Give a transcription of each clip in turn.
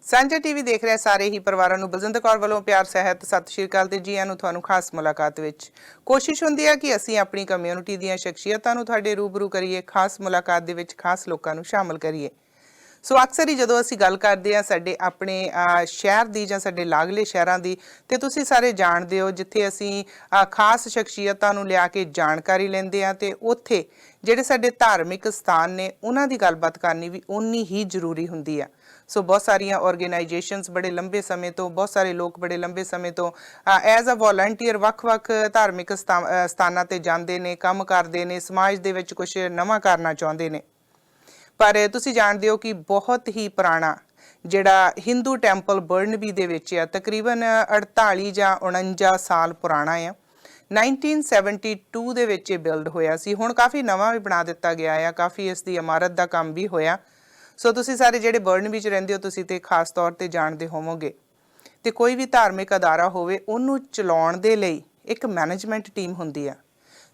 ਸਾਂਝਾ ਟੀਵੀ ਦੇਖ ਰਹੇ ਸਾਰੇ ਹੀ ਪਰਿਵਾਰਾਂ ਨੂੰ ਬਲਜਿੰਦਰ ਕੌਰ ਵੱਲੋਂ ਪਿਆਰ ਸਹਿਤ ਸਤਿ ਸ਼੍ਰੀ ਅਕਾਲ ਤੇ ਜੀ ਆਇਆਂ ਨੂੰ ਤੁਹਾਨੂੰ ਖਾਸ ਮੁਲਾਕਾਤ ਵਿੱਚ ਕੋਸ਼ਿਸ਼ ਹੁੰਦੀ ਹੈ ਕਿ ਅਸੀਂ ਆਪਣੀ ਕਮਿਊਨਿਟੀ ਦੀਆਂ ਸ਼ਖਸੀਅਤਾਂ ਨੂੰ ਤੁਹਾਡੇ ਰੂਬਰੂ ਕਰੀਏ, ਖਾਸ ਮੁਲਾਕਾਤ ਦੇ ਵਿੱਚ ਖਾਸ ਲੋਕਾਂ ਨੂੰ ਸ਼ਾਮਲ ਕਰੀਏ। ਸੋ ਅਕਸਰ ਹੀ ਜਦੋਂ ਅਸੀਂ ਗੱਲ ਕਰਦੇ ਆ ਸਾਡੇ ਆਪਣੇ ਸ਼ਹਿਰ ਦੀ ਜਾਂ ਸਾਡੇ ਲਾਗਲੇ ਸ਼ਹਿਰਾਂ ਦੀ ਤੇ ਤੁਸੀਂ ਸਾਰੇ ਜਾਣਦੇ ਹੋ ਜਿੱਥੇ ਅਸੀਂ ਖਾਸ ਸ਼ਖਸੀਅਤਾਂ ਨੂੰ ਲਿਆ ਕੇ ਜਾਣਕਾਰੀ ਲੈਂਦੇ ਆ ਤੇ ਉੱਥੇ ਜਿਹੜੇ ਸਾਡੇ ਧਾਰਮਿਕ ਸਥਾਨ ਨੇ ਉਹਨਾਂ ਦੀ ਗੱਲਬਾਤ ਕਰਨੀ ਵੀ ਉਨੀ ਹੀ ਜ਼ਰੂਰੀ ਹੁੰਦੀ ਆ। ਸੋ ਬਹੁਤ ਸਾਰੀਆਂ ਆਰਗੇਨਾਈਜੇਸ਼ਨਸ ਬੜੇ ਲੰਬੇ ਸਮੇਂ ਤੋਂ ਬਹੁਤ ਸਾਰੇ ਲੋਕ ਬੜੇ ਲੰਬੇ ਸਮੇਂ ਤੋਂ ਐਜ਼ ਅ ਵੋਲੰਟੀਅਰ ਵੱਖ-ਵੱਖ ਧਾਰਮਿਕ ਸਥਾਨਾਂ ਤੇ ਜਾਂਦੇ ਨੇ, ਕੰਮ ਕਰਦੇ ਨੇ, ਸਮਾਜ ਦੇ ਵਿੱਚ ਕੁਝ ਨਵਾਂ ਕਰਨਾ ਚਾਹੁੰਦੇ ਨੇ। ਪਰ ਤੁਸੀਂ ਜਾਣਦੇ ਹੋ ਕਿ ਬਹੁਤ ਹੀ ਪੁਰਾਣਾ ਜਿਹੜਾ ਹਿੰਦੂ ਟੈਂਪਲ ਬਰਨਬੀ ਦੇ ਵਿੱਚ ਆ, ਤਕਰੀਬਨ 48 ਜਾਂ 49 ਸਾਲ ਪੁਰਾਣਾ ਆ। 1972 ਦੇ ਵਿੱਚ ਇਹ ਬਿਲਡ ਹੋਇਆ ਸੀ। ਹੁਣ ਕਾਫੀ ਨਵਾਂ ਵੀ ਬਣਾ ਦਿੱਤਾ ਗਿਆ ਆ, ਕਾਫੀ ਇਸ ਦੀ ਇਮਾਰਤ ਦਾ ਕੰਮ ਵੀ ਹੋਇਆ। ਸੋ ਤੁਸੀਂ ਸਾਰੇ ਜਿਹੜੇ ਬਰਨਬੀ 'ਚ ਰਹਿੰਦੇ ਹੋ ਤੁਸੀਂ ਤੇ ਖਾਸ ਤੌਰ ਤੇ ਜਾਣਦੇ ਹੋਵੋਗੇ। ਤੇ ਕੋਈ ਵੀ ਧਾਰਮਿਕ ਅਦਾਰਾ ਹੋਵੇ ਉਹਨੂੰ ਚਲਾਉਣ ਦੇ ਲਈ ਇੱਕ ਮੈਨੇਜਮੈਂਟ ਟੀਮ ਹੁੰਦੀ ਆ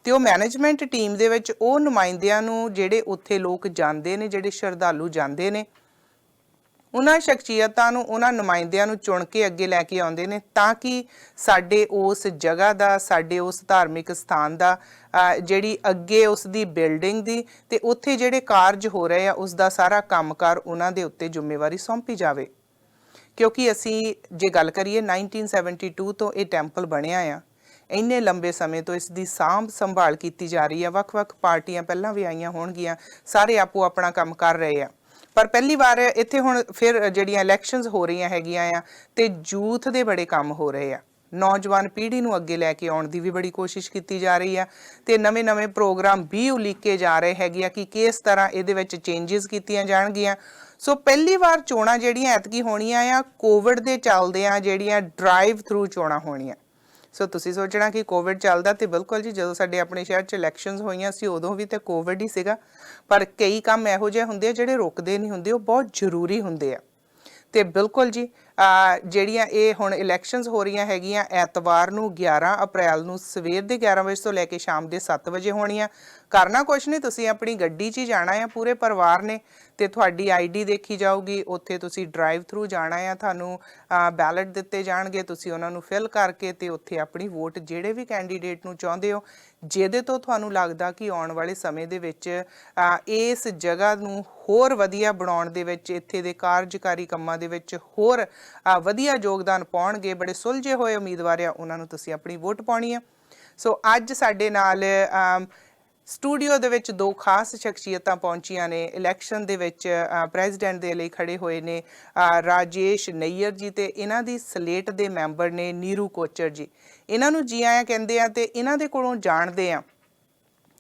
ਤੇ ਉਹ ਮੈਨੇਜਮੈਂਟ ਟੀਮ ਦੇ ਵਿੱਚ ਉਹ ਨੁਮਾਇੰਦਿਆਂ ਨੂੰ ਜਿਹੜੇ ਉੱਥੇ ਲੋਕ ਜਾਂਦੇ ਨੇ, ਜਿਹੜੇ ਸ਼ਰਧਾਲੂ ਜਾਂਦੇ ਨੇ, ਉਹਨਾਂ ਸ਼ਖਸੀਅਤਾਂ ਨੂੰ, ਉਹਨਾਂ ਨੁਮਾਇੰਦਿਆਂ ਨੂੰ ਚੁਣ ਕੇ ਅੱਗੇ ਲੈ ਕੇ ਆਉਂਦੇ ਨੇ ਤਾਂ ਕਿ ਸਾਡੇ ਉਸ ਜਗ੍ਹਾ ਦਾ, ਸਾਡੇ ਉਸ ਧਾਰਮਿਕ ਸਥਾਨ ਦਾ ਜਿਹੜੀ ਅੱਗੇ ਉਸ ਦੀ ਬਿਲਡਿੰਗ ਦੀ ਤੇ ਉੱਥੇ ਜਿਹੜੇ ਕਾਰਜ ਹੋ ਰਹੇ ਆ ਉਸ ਦਾ ਸਾਰਾ ਕੰਮਕਾਰ ਉਹਨਾਂ ਦੇ ਉੱਤੇ ਜ਼ਿੰਮੇਵਾਰੀ ਸੌਂਪੀ ਜਾਵੇ। ਕਿਉਂਕਿ ਅਸੀਂ ਜੇ ਗੱਲ ਕਰੀਏ 1972 ਤੋਂ ਇਹ ਟੈਂਪਲ ਬਣਿਆ ਆ, ਇੰਨੇ ਲੰਬੇ ਸਮੇਂ ਤੋਂ ਇਸ ਦੀ ਸਾਂਭ ਸੰਭਾਲ ਕੀਤੀ ਜਾ ਰਹੀ ਆ। ਵੱਖ-ਵੱਖ ਪਾਰਟੀਆਂ ਪਹਿਲਾਂ ਵੀ ਆਈਆਂ ਹੋਣਗੀਆਂ, ਸਾਰੇ ਆਪੋ ਆਪਣਾ ਕੰਮ ਕਰ ਰਹੇ ਆ। ਪਰ ਪਹਿਲੀ ਵਾਰ ਇੱਥੇ ਹੁਣ ਫਿਰ ਜਿਹੜੀਆਂ ਇਲੈਕਸ਼ਨਸ ਹੋ ਰਹੀਆਂ ਹੈਗੀਆਂ ਆ ਤੇ ਯੂਥ ਦੇ ਬੜੇ ਕੰਮ ਹੋ ਰਹੇ ਆ। ਨੌਜਵਾਨ ਪੀੜ੍ਹੀ ਨੂੰ ਅੱਗੇ ਲੈ ਕੇ ਆਉਣ ਦੀ ਵੀ ਬੜੀ ਕੋਸ਼ਿਸ਼ ਕੀਤੀ ਜਾ ਰਹੀ ਆ ਤੇ ਨਵੇਂ-ਨਵੇਂ ਪ੍ਰੋਗਰਾਮ ਵੀ ਉਲੀਕੇ ਜਾ ਰਹੇ ਹੈਗੇ ਆ ਕਿ ਕਿਸ ਤਰ੍ਹਾਂ ਇਹਦੇ ਵਿੱਚ ਚੇਂਜਸ ਕੀਤੀਆਂ ਜਾਣਗੀਆਂ। ਸੋ ਪਹਿਲੀ ਵਾਰ ਚੋਣਾਂ ਜਿਹੜੀਆਂ ਐਤਕੀ ਹੋਣੀਆਂ ਆ ਕੋਵਿਡ ਦੇ ਚੱਲਦਿਆਂ, ਜਿਹੜੀਆਂ ਡਰਾਈਵ ਥਰੂ ਚੋਣਾਂ ਹੋਣੀਆਂ। ਸੋ ਤੁਸੀਂ ਸੋਚਣਾ ਕਿ ਕੋਵਿਡ ਚੱਲਦਾ ਤੇ ਬਿਲਕੁਲ ਜੀ, ਜਦੋਂ ਸਾਡੇ ਆਪਣੇ ਸ਼ਹਿਰ 'ਚ ਇਲੈਕਸ਼ਨਸ ਹੋਈਆਂ ਸੀ ਉਦੋਂ ਵੀ ਤੇ ਕੋਵਿਡ ਹੀ ਸੀਗਾ। ਪਰ ਕਈ ਕੰਮ ਇਹੋ ਜਿਹੇ ਹੁੰਦੇ ਆ ਜਿਹੜੇ ਰੁਕਦੇ ਨਹੀਂ ਹੁੰਦੇ, ਉਹ ਬਹੁਤ ਜ਼ਰੂਰੀ ਹੁੰਦੇ ਆ। ਤੇ ਬਿਲਕੁਲ ਜੀ ਜਿਹੜੀਆਂ ਇਹ ਹੁਣ ਇਲੈਕਸ਼ਨਸ ਹੋ ਰਹੀਆਂ ਹੈਗੀਆਂ ਐਤਵਾਰ ਨੂੰ 11 ਅਪ੍ਰੈਲ ਨੂੰ ਸਵੇਰ ਦੇ 11 ਵਜੇ ਤੋਂ ਲੈ ਕੇ ਸ਼ਾਮ ਦੇ 7 ਵਜੇ ਹੋਣੀਆਂ। ਕਰਨਾ ਕੁਛ ਨਹੀਂ, ਤੁਸੀਂ ਆਪਣੀ ਗੱਡੀ 'ਚ ਹੀ ਜਾਣਾ ਆ ਪੂਰੇ ਪਰਿਵਾਰ ਨੇ ਤੇ ਤੁਹਾਡੀ ਆਈਡੀ ਦੇਖੀ ਜਾਊਗੀ। ਉੱਥੇ ਤੁਸੀਂ ਡਰਾਈਵ ਥਰੂ ਜਾਣਾ ਆ, ਤੁਹਾਨੂੰ ਬੈਲਟ ਦਿੱਤੇ ਜਾਣਗੇ, ਤੁਸੀਂ ਉਹਨਾਂ ਨੂੰ ਫਿਲ ਕਰਕੇ ਤੇ ਉੱਥੇ ਆਪਣੀ ਵੋਟ ਜਿਹੜੇ ਵੀ ਕੈਂਡੀਡੇਟ ਨੂੰ ਚਾਹੁੰਦੇ ਹੋ, ਜਿਹਦੇ ਤੋਂ ਤੁਹਾਨੂੰ ਲੱਗਦਾ ਕਿ ਆਉਣ ਵਾਲੇ ਸਮੇਂ ਦੇ ਵਿੱਚ ਇਸ ਜਗ੍ਹਾ ਨੂੰ ਹੋਰ ਵਧੀਆ ਬਣਾਉਣ ਦੇ ਵਿੱਚ, ਇੱਥੇ ਦੇ ਕਾਰਜਕਾਰੀ ਕੰਮਾਂ ਦੇ ਵਿੱਚ ਹੋਰ ਵਧੀਆ ਯੋਗਦਾਨ ਪਾਉਣਗੇ, ਬੜੇ ਸੁਲਝੇ ਹੋਏ ਉਮੀਦਵਾਰ ਆ, ਉਹਨਾਂ ਨੂੰ ਤੁਸੀਂ ਆਪਣੀ ਵੋਟ ਪਾਉਣੀ ਆ। ਸੋ ਅੱਜ ਸਾਡੇ ਨਾਲ ਸਟੂਡੀਓ ਦੇ ਵਿੱਚ ਦੋ ਖਾਸ ਸ਼ਖਸੀਅਤਾਂ ਪਹੁੰਚੀਆਂ ਨੇ। ਇਲੈਕਸ਼ਨ ਦੇ ਵਿੱਚ ਪ੍ਰੈਜ਼ੀਡੈਂਟ ਦੇ ਲਈ ਖੜੇ ਹੋਏ ਨੇ ਰਾਜੇਸ਼ ਨਈਅਰ ਜੀ ਤੇ ਇਹਨਾਂ ਦੀ ਸਲੇਟ ਦੇ ਮੈਂਬਰ ਨੇ ਨੀਰੂ ਕੋਚਰ ਜੀ। ਇਹਨਾਂ ਨੂੰ ਜੀ ਆਇਆਂ ਕਹਿੰਦੇ ਆ ਤੇ ਇਹਨਾਂ ਦੇ ਕੋਲੋਂ ਜਾਣਦੇ ਆ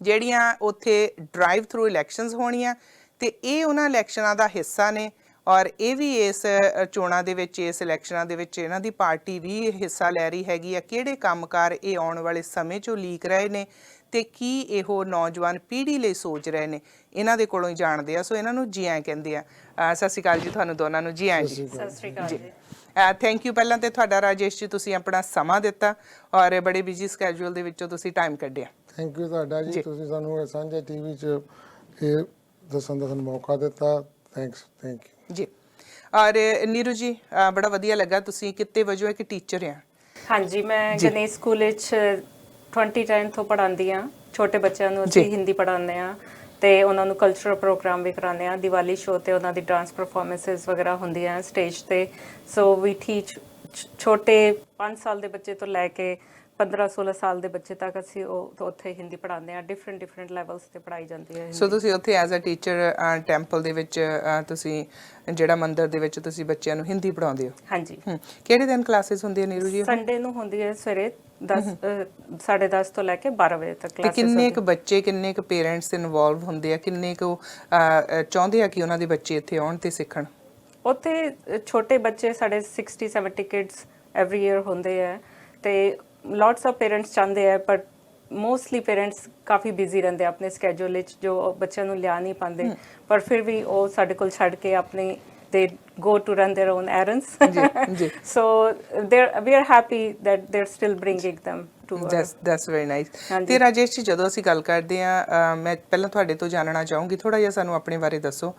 ਜਿਹੜੀਆਂ ਉੱਥੇ ਡਰਾਈਵ ਥਰੂ ਇਲੈਕਸ਼ਨਸ ਹੋਣੀਆਂ ਤੇ ਇਹ ਉਹਨਾਂ ਇਲੈਕਸ਼ਨਾਂ ਦਾ ਹਿੱਸਾ ਨੇ ਔਰ ਇਹ ਵੀ ਇਸ ਚੋਣਾਂ ਦੇ ਵਿੱਚ, ਇਸ ਇਲੈਕਸ਼ਨਾਂ ਦੇ ਵਿੱਚ ਇਹਨਾਂ ਦੀ ਪਾਰਟੀ ਵੀ ਹਿੱਸਾ ਲੈ ਰਹੀ ਹੈਗੀ ਆ। ਕਿਹੜੇ ਕੰਮਕਾਰ ਇਹ ਆਉਣ ਵਾਲੇ ਸਮੇਂ 'ਚੋਂ ਲੀਕ ਰਹੇ ਨੇ ਤੇ ਕੀ ਇਹੋ ਨੌਜਵਾਨ ਪੀੜ੍ਹੀ ਲਈ ਸੋਚ ਰਹੇ ਨੇ, ਇਹਨਾਂ ਦੇ ਕੋਲੋਂ ਹੀ ਜਾਣਦੇ ਆ। ਸੋ ਇਹਨਾਂ ਨੂੰ ਜੀ ਆਇਆਂ ਕਹਿੰਦੇ ਆ। ਸਤਿ ਸ਼੍ਰੀ ਅਕਾਲ ਜੀ ਤੁਹਾਨੂੰ ਦੋਨਾਂ ਨੂੰ। ਜੀ ਆਇਆਂ ਜੀ। ਸਤਿ ਸ਼੍ਰੀ ਅਕਾਲ ਜੀ। ਥੈਂਕ ਯੂ ਪਹਿਲਾਂ ਤੇ ਤੁਹਾਡਾ ਰਾਜੇਸ਼ ਜੀ, ਤੁਸੀਂ ਆਪਣਾ ਸਮਾਂ ਦਿੱਤਾ ਔਰ ਬੜੇ ਬਿਜੀ ਸਕੈਜੂਅਲ ਦੇ ਵਿੱਚੋਂ ਤੁਸੀਂ ਟਾਈਮ ਕੱਢਿਆ। ਥੈਂਕ ਯੂ ਤੁਹਾਡਾ ਜੀ, ਤੁਸੀਂ ਸਾਨੂੰ ਸਾਂਝਾ ਟੀਵੀ 'ਚ ਇਹ ਦੱਸਣ ਦਾ ਸਾਨੂੰ ਮੌਕਾ ਦਿੱਤਾ। ਥੈਂਕ ਯੂ ਜੀ। ਔਰ ਨੀਰੂ ਜੀ ਬੜਾ ਵਧੀਆ ਲੱਗਾ, ਤੁਸੀਂ ਕਿੱਤੇ ਵਜੋਂ ਇੱਕ ਟੀਚਰ ਆ। ਹਾਂਜੀ, ਮੈਂ ਗਣੇਸ਼ ਸਕੂਲ ਵਿੱਚ 2010 ਤੋਂ ਪੜ੍ਹਾਉਂਦੀ ਹਾਂ। ਛੋਟੇ ਬੱਚਿਆਂ ਨੂੰ ਅਸੀਂ ਹਿੰਦੀ ਪੜ੍ਹਾਉਂਦੇ ਹਾਂ ਤੇ ਉਹਨਾਂ ਨੂੰ ਕਲਚਰਲ ਪ੍ਰੋਗਰਾਮ ਵੀ ਕਰਾਉਂਦੇ ਹਾਂ। ਦੀਵਾਲੀ ਸ਼ੋਅ ਤੇ ਉਹਨਾਂ ਦੀ ਡਾਂਸ ਪਰਫਾਰਮੈਂਸਿਸ ਵਗੈਰਾ ਹੁੰਦੀਆਂ ਸਟੇਜ ਤੇ। ਸੋ ਵੀ ਟੀਚ ਛੋਟੇ 5 ਸਾਲ ਦੇ ਬੱਚੇ ਤੋਂ ਲੈ ਕੇ 15-16 ਸਾਲ ਦੇ ਬੱਚੇ ਤੱਕ ਅਸੀਂ ਉਹ ਉੱਥੇ ਹਿੰਦੀ ਪੜ੍ਹਾਉਂਦੇ ਹਾਂ। ਡਿਫਰੈਂਟ ਲੈਵਲਸ ਤੇ ਪੜ੍ਹਾਈ ਜਾਂਦੀ ਹੈ। ਸੋ ਤੁਸੀਂ ਉੱਥੇ ਐਜ਼ ਅ ਟੀਚਰ ਟੈਂਪਲ ਦੇ ਵਿੱਚ ਤੁਸੀਂ ਜਿਹੜਾ ਮੰਦਿਰ ਦੇ ਵਿੱਚ ਤੁਸੀਂ ਬੱਚਿਆਂ ਨੂੰ ਹਿੰਦੀ ਪੜ੍ਹਾਉਂਦੇ ਹੋ। ਹਾਂਜੀ। ਕਿਹੜੇ ਦਿਨ ਕਲਾਸਿਸ ਹੁੰਦੀਆਂ ਨੀਰੂ ਜੀ? ਸੰਡੇ ਨੂੰ ਹੁੰਦੀ ਹੈ ਸਵੇਰੇ 10:30 ਤੋਂ ਲੈ ਕੇ 12 ਵਜੇ ਤੱਕ ਕਲਾਸਿਸ। ਕਿੰਨੇ ਕੁ ਬੱਚੇ, ਕਿੰਨੇ ਕੁ ਪੇਰੈਂਟਸ ਇਨਵੋਲਵ ਹੁੰਦੇ ਆ, ਕਿੰਨੇ ਕੁ ਚਾਹੁੰਦੇ ਆ ਕਿ ਉਹਨਾਂ ਦੇ ਬੱਚੇ ਇੱਥੇ ਆਉਣ ਤੇ ਸਿੱਖਣ? ਉੱਥੇ ਛੋਟੇ ਬੱਚੇ ਸਾਡੇ 60-70 ਕਿਡਸ ਐਵਰੀ ਈਅਰ ਹੁੰਦੇ ਆ ਤੇ ਲੋਟਸ ਆਫ ਪੇਰੈਂਟਸ ਚਾਹੁੰਦੇ ਆ, ਪਰ ਮੋਸਟਲੀ ਪੇਰੈਂਟਸ ਕਾਫੀ ਬਿਜ਼ੀ ਰਹਿੰਦੇ ਆਪਣੇ ਸਕੇਜੂਲ ਵਿੱਚ, ਜੋ ਬੱਚਿਆਂ ਨੂੰ ਲਿਆ ਨਹੀਂ ਪਾਉਂਦੇ। ਪਰ ਫਿਰ ਵੀ ਉਹ ਸਾਡੇ ਕੋਲ ਛੱਡ ਕੇ ਆਪਣੇ they go to run their own errands. So we are happy that they're still bringing them to that's very nice. ਤੇ ਰਾਜੇਸ਼ ਜੀ, ਜਦੋਂ ਅਸੀਂ ਗੱਲ ਕਰਦੇ ਆ, ਮੈਂ ਪਹਿਲਾਂ ਤੁਹਾਡੇ ਤੋਂ ਜਾਣਨਾ ਚਾਹੂੰਗੀ, ਥੋੜਾ ਜਿਹਾ ਸਾਨੂੰ ਆਪਣੇ ਬਾਰੇ ਦੱਸੋ,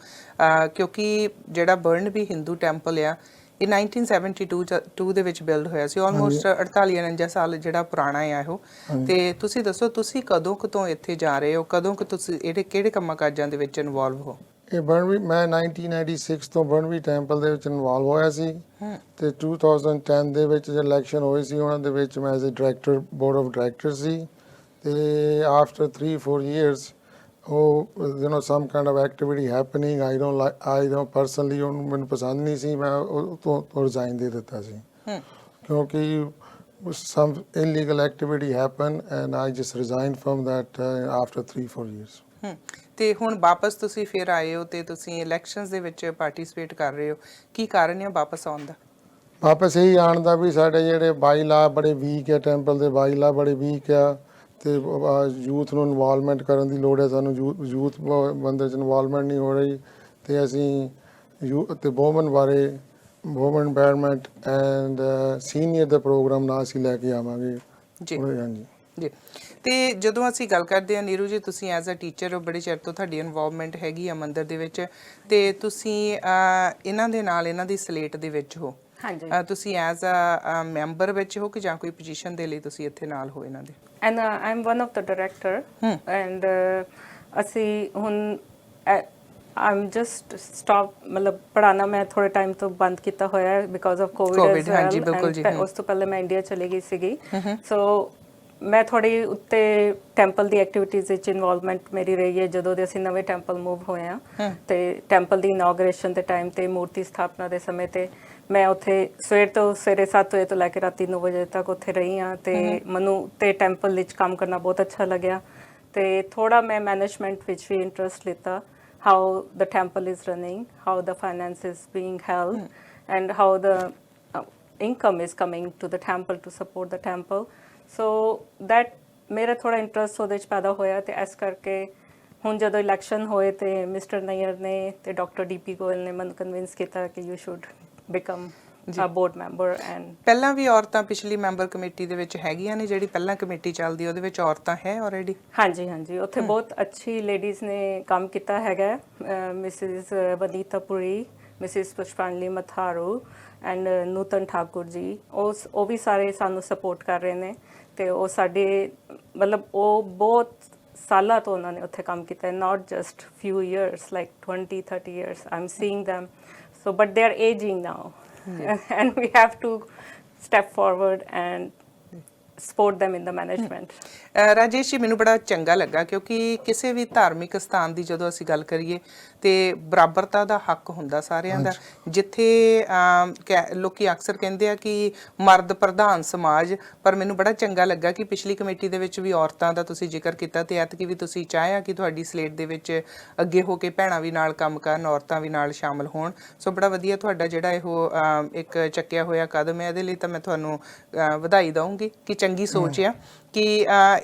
ਕਿਉਂਕਿ ਜਿਹੜਾ ਬਰਨਬੀ ਹਿੰਦੂ ਟੈਂਪਲ ਆ ਇਹ 1972 ਦੇ ਵਿੱਚ ਬਿਲਡ ਹੋਇਆ ਸੀ, ਆਲਮੋਸਟ 48-49 ਸਾਲ ਜਿਹੜਾ ਪੁਰਾਣਾ ਆ ਇਹੋ। ਤੇ ਤੁਸੀਂ ਦੱਸੋ, ਤੁਸੀਂ ਕਦੋਂ ਕੁ ਤੋਂ ਇੱਥੇ ਜਾ ਰਹੇ ਹੋ, ਕਦੋਂ ਕੁ ਤੁਸੀਂ ਇਹਦੇ ਕਿਹੜੇ ਕੰਮਾਂ ਕਾਜਾਂ ਦੇ ਵਿੱਚ ਇਨਵੋਲਵ ਹੋ? ਇਹ ਬਰਨਬੀ ਮੈਂ 1996 ਤੋਂ ਬਰਨਬੀ ਟੈਂਪਲ ਦੇ ਵਿੱਚ ਇਨਵੋਲਵ ਹੋਇਆ ਸੀ ਤੇ 2010 ਦੇ ਵਿੱਚ ਜੇ ਇਲੈਕਸ਼ਨ ਹੋਈ ਸੀ ਉਹਨਾਂ ਦੇ ਵਿੱਚ ਮੈਂ as a director, board of director ਸੀ। ਤੇ ਆਫਟਰ 3-4 years ਉਹ some kind of activity happening, I don't personally, ਉਹਨੂੰ ਮੈਨੂੰ ਪਸੰਦ ਨਹੀਂ ਸੀ, ਮੈਂ ਉਹ ਤੋਂ ਰਿਜ਼ਾਈਨ ਦੇ ਦਿੱਤਾ ਸੀ ਕਿਉਂਕਿ some illegal activity happened and I just resigned from that after 3-4 years. ਤੇ ਹੁਣ ਵਾਪਸ ਤੁਸੀਂ ਫਿਰ ਆਏ ਹੋ ਤੇ ਤੁਸੀਂ ਇਲੈਕਸ਼ਨਸ ਦੇ ਵਿੱਚ ਪਾਰਟਿਸਿਪੇਟ ਕਰ ਰਹੇ ਹੋ, ਕੀ ਕਾਰਨ ਹੈ ਵਾਪਸ ਆਉਣ ਦਾ? ਵਾਪਸ ਇਹੀ ਆਉਣ ਦਾ ਵੀ ਸਾਡੇ ਜਿਹੜੇ ਬਾਈ ਲਾ ਬੜੇ ਵੀਕ ਹੈ, ਟੈਂਪਲ ਦੇ ਬਾਈ ਲਾ ਬੜੇ ਵੀਕ ਆ ਤੇ ਯੂਥ ਨੂੰ ਇਨਵੋਲਵਮੈਂਟ ਕਰਨ ਦੀ ਲੋੜ ਹੈ ਸਾਨੂੰ। ਯੂਥ ਬੰਦੇ 'ਚ ਇਨਵੋਲਵਮੈਂਟ ਨਹੀਂ ਹੋ ਰਹੀ ਤੇ ਅਸੀਂ ਤੇ ਵੂਮਨ ਬਾਰੇ, ਵੂਮਨ ਐਮਪਾਵਰਮੈਂਟ ਐਂਡ ਸੀਨੀਅਰ ਦਾ ਪ੍ਰੋਗਰਾਮ ਨਾਲ ਅਸੀਂ ਲੈ ਕੇ ਆਵਾਂਗੇ ਜੀ। ਹਾਂਜੀ ਜੀ। ਤੇ ਜਦੋਂ ਅਸੀਂ ਗੱਲ ਕਰਦੇ ਹਾਂ ਨੀਰੂ ਜੀ, ਤੁਸੀਂ ਐਜ਼ ਅ ਟੀਚਰ ਬੜੇ ਚਿਰ ਤੋਂ ਤੁਹਾਡੀ ਇਨਵੋਲਵਮੈਂਟ ਹੈਗੀ ਆ ਮੰਦਿਰ ਦੇ ਵਿੱਚ, ਤੇ ਤੁਸੀਂ ਇਹਨਾਂ ਦੇ ਨਾਲ ਇਹਨਾਂ ਦੀ ਸਲੇਟ ਦੇ ਵਿੱਚ ਹੋ। ਹਾਂਜੀ। ਤੁਸੀਂ ਐਜ਼ ਅ ਮੈਂਬਰ ਵਿੱਚ ਹੋ ਕਿ ਜਾਂ ਕੋਈ ਪੋਜੀਸ਼ਨ ਦੇ ਲਈ ਤੁਸੀਂ ਇੱਥੇ ਨਾਲ ਹੋ ਇਹਨਾਂ ਦੇ? And I am one of the director and ਅਸੀਂ ਹੁਣ I'm just stop ਮਤਲਬ ਪੜਾਣਾ ਮੈਂ ਥੋੜੇ ਟਾਈਮ ਤੋਂ ਬੰਦ ਕੀਤਾ ਹੋਇਆ ਹੈ ਬਿਕਾਜ਼ ਆਫ ਕੋਵਿਡ। ਹਾਂਜੀ ਬਿਲਕੁਲ ਜੀ। ਉਸ ਤੋਂ ਪਹਿਲੇ ਮੈਂ ਇੰਡੀਆ ਚਲੀ ਗਈ ਸੀਗੀ, ਸੋ ਮੈਂ ਥੋੜੀ ਉੱਤੇ ਟੈਂਪਲ ਦੀ ਐਕਟੀਵਿਟੀਜ਼ ਵਿੱਚ ਇਨਵੋਲਵਮੈਂਟ ਮੇਰੀ ਰਹੀ ਹੈ। ਜਦੋਂ ਦੇ ਅਸੀਂ ਨਵੇਂ ਟੈਂਪਲ ਮੂਵ ਹੋਏ ਆ ਤੇ ਟੈਂਪਲ ਦੀ ਇਨੋਗ੍ਰੇਸ਼ਨ ਦੇ ਟਾਈਮ ਤੇ ਮੂਰਤੀ ਸਥਾਪਨਾ ਦੇ ਸਮੇਂ ਤੇ ਮੈਂ ਉੱਥੇ ਸਵੇਰੇ 7 ਵਜੇ ਤੋਂ ਲੈ ਕੇ ਰਾਤੀ 9 ਵਜੇ ਤੱਕ ਉੱਥੇ ਰਹੀ ਹਾਂ ਤੇ ਮੈਨੂੰ ਤੇ ਟੈਂਪਲ ਵਿੱਚ ਕੰਮ ਕਰਨਾ ਬਹੁਤ ਅੱਛਾ ਲੱਗਿਆ ਤੇ ਥੋੜਾ ਮੈਂ ਮੈਨੇਜਮੈਂਟ ਵਿੱਚ ਵੀ ਇੰਟਰਸਟ ਲਿੱਤਾ, how the temple is running, how the finance is being held, and how the income is coming to the temple to support the temple. So that ਮੇਰਾ ਥੋੜਾ ਇੰਟਰਸਟ ਉਹਦੇ 'ਚ ਪੈਦਾ ਹੋਇਆ ਤੇ ਇਸ ਕਰਕੇ ਹੁਣ ਜਦੋਂ ਇਲੈਕਸ਼ਨ ਹੋਏ ਤੇ ਮਿਸਟਰ ਨਈਅਰ ਨੇ ਤੇ ਡਾਕਟਰ ਡੀਪੀ ਗੋਇਲ ਨੇ ਮੈਨੂੰ ਕਨਵਿੰਸ ਕੀਤਾ ਕਿ you should become a board member. And ਪਹਿਲਾਂ ਵੀ ਔਰਤਾਂ ਪਿਛਲੀ ਮੈਂਬਰ ਕਮੇਟੀ ਦੇ ਵਿੱਚ ਹੈਗੀਆਂ ਨੇ, ਜਿਹੜੀ ਪਹਿਲਾਂ ਕਮੇਟੀ ਚੱਲਦੀ ਉਹਦੇ ਵਿੱਚ ਔਰਤਾਂ ਹੈ ਆਲਰੇਡੀ? ਹਾਂਜੀ ਹਾਂਜੀ, ਉੱਥੇ ਬਹੁਤ ਅੱਛੀ ਲੇਡੀਜ਼ ਨੇ ਕੰਮ ਕੀਤਾ ਹੈਗਾ, Mrs Vanita Puri, Mrs Pushpanjali Matharu and Nutan Thakur ji, ਉਹ ਵੀ ਸਾਰੇ ਸਾਨੂੰ ਸਪੋਰਟ ਕਰ ਰਹੇ ਨੇ ਤੇ ਉਹ ਸਾਡੇ ਮਤਲਬ ਉਹ ਬਹੁਤ ਸਾਲਾਂ ਤੋਂ ਉਹਨਾਂ ਨੇ ਉੱਥੇ ਕੰਮ ਕੀਤਾ ਹੈ, not just few years, like 20-30 years. I'm seeing them, so but they are aging now. And we have to step forward and support them in the management. Rajesh ji, ਮੈਨੂੰ ਬੜਾ ਚੰਗਾ ਲੱਗਾ ਕਿਉਂਕਿ ਕਿਸੇ ਵੀ ਧਾਰਮਿਕ ਸਥਾਨ ਦੀ ਜਦੋਂ ਅਸੀਂ ਗੱਲ ਕਰੀਏ ਤੇ ਬਰਾਬਰਤਾ ਦਾ ਹੱਕ ਹੁੰਦਾ ਸਾਰਿਆਂ ਦਾ। ਜਿੱਥੇ ਲੋਕੀ ਅਕਸਰ ਕਹਿੰਦੇ ਆ ਕਿ ਮਰਦ ਪ੍ਰਧਾਨ ਸਮਾਜ, ਪਰ ਮੈਨੂੰ ਬੜਾ ਚੰਗਾ ਲੱਗਾ ਕਿ ਪਿਛਲੀ ਕਮੇਟੀ ਦੇ ਵਿੱਚ ਵੀ ਔਰਤਾਂ ਦਾ ਤੁਸੀਂ ਜ਼ਿਕਰ ਕੀਤਾ ਤੇ ਐਤਕੀ ਵੀ ਤੁਸੀਂ ਚਾਹਿਆ ਕਿ ਤੁਹਾਡੀ ਸਲੇਟ ਦੇ ਵਿੱਚ ਅੱਗੇ ਹੋ ਕੇ ਭੈਣਾਂ ਵੀ ਨਾਲ ਕੰਮ ਕਰਨ, ਔਰਤਾਂ ਵੀ ਨਾਲ ਸ਼ਾਮਲ ਹੋਣ। ਸੋ ਬੜਾ ਵਧੀਆ ਤੁਹਾਡਾ ਜਿਹੜਾ ਇਹੋ ਇੱਕ ਚੱਕਿਆ ਹੋਇਆ ਕਦਮ ਹੈ, ਇਹਦੇ ਲਈ ਤਾਂ ਮੈਂ ਤੁਹਾਨੂੰ ਵਧਾਈ ਦਊਂਗੀ ਕਿ ਚੰਗੀ ਸੋਚ ਆ ਕਿ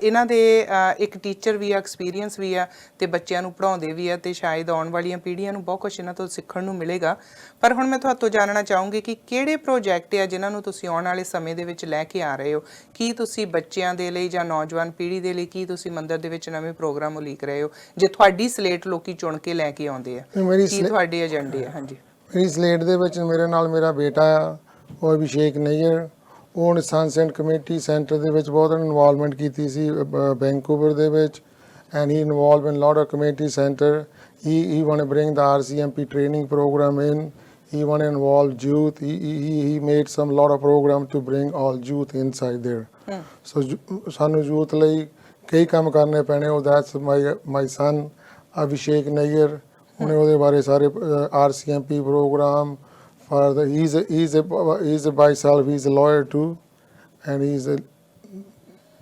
ਇਹਨਾਂ ਦੇ ਇੱਕ ਟੀਚਰ ਵੀ ਆ, ਐਕਸਪੀਰੀਅੰਸ ਵੀ ਆ ਤੇ ਬੱਚਿਆਂ ਨੂੰ ਪੜ੍ਹਾਉਂਦੇ ਵੀ ਆ ਤੇ ਸ਼ਾਇਦ ਆਉਣ ਵਾਲੀਆਂ ਪੀੜ੍ਹੀਆਂ ਨੂੰ ਬਹੁਤ ਕੁਝ ਇਹਨਾਂ ਤੋਂ ਸਿੱਖਣ ਨੂੰ ਮਿਲੇਗਾ। ਪਰ ਹੁਣ ਮੈਂ ਤੁਹਾਡੇ ਤੋਂ ਜਾਣਨਾ ਚਾਹੂੰਗੀ ਕਿ ਕਿਹੜੇ ਪ੍ਰੋਜੈਕਟ ਆ ਜਿਨ੍ਹਾਂ ਨੂੰ ਤੁਸੀਂ ਆਉਣ ਵਾਲੇ ਸਮੇਂ ਦੇ ਵਿੱਚ ਲੈ ਕੇ ਆ ਰਹੇ ਹੋ? ਕੀ ਤੁਸੀਂ ਬੱਚਿਆਂ ਦੇ ਲਈ ਜਾਂ ਨੌਜਵਾਨ ਪੀੜ੍ਹੀ ਦੇ ਲਈ ਕੀ ਤੁਸੀਂ ਮੰਦਿਰ ਦੇ ਵਿੱਚ ਨਵੇਂ ਪ੍ਰੋਗਰਾਮ ਉਲੀਕ ਰਹੇ ਹੋ ਜੇ ਤੁਹਾਡੀ ਸਲੇਟ ਲੋਕੀ ਚੁਣ ਕੇ ਲੈ ਕੇ ਆਉਂਦੇ ਆ? ਕੀ ਤੁਹਾਡੇ ਏਜੰਡੇ ਆ? ਹਾਂਜੀ, ਮੇਰੀ ਸਲੇਟ ਦੇ ਵਿੱਚ ਮੇਰੇ ਨਾਲ ਮੇਰਾ ਬੇਟਾ ਆ, ਉਹ ਅਭਿਸ਼ੇਕ ਨਈਅਰ, ਉਹ ਸਨਸੈਂਟ ਕਮੇਟੀ ਸੈਂਟਰ ਦੇ ਵਿੱਚ ਬਹੁਤ ਇਨਵੋਲਵਮੈਂਟ ਕੀਤੀ ਸੀ ਵੈਂਕੂਵਰ ਦੇ ਵਿੱਚ, and he involve in lot of committee centre. He want to bring the RCMP training program in. He want to involve youth. He made some lot of program to bring all youth inside there. So ਸਾਨੂੰ youth ਲਈ ਕਈ ਕੰਮ ਕਰਨੇ ਪੈਣੇ. ਉਹ that's my son Abhishek Nair. ਉਹਨੇ ਉਹਦੇ ਬਾਰੇ ਸਾਰੇ RCMP program for the he's a by self, he's a lawyer too, and he's a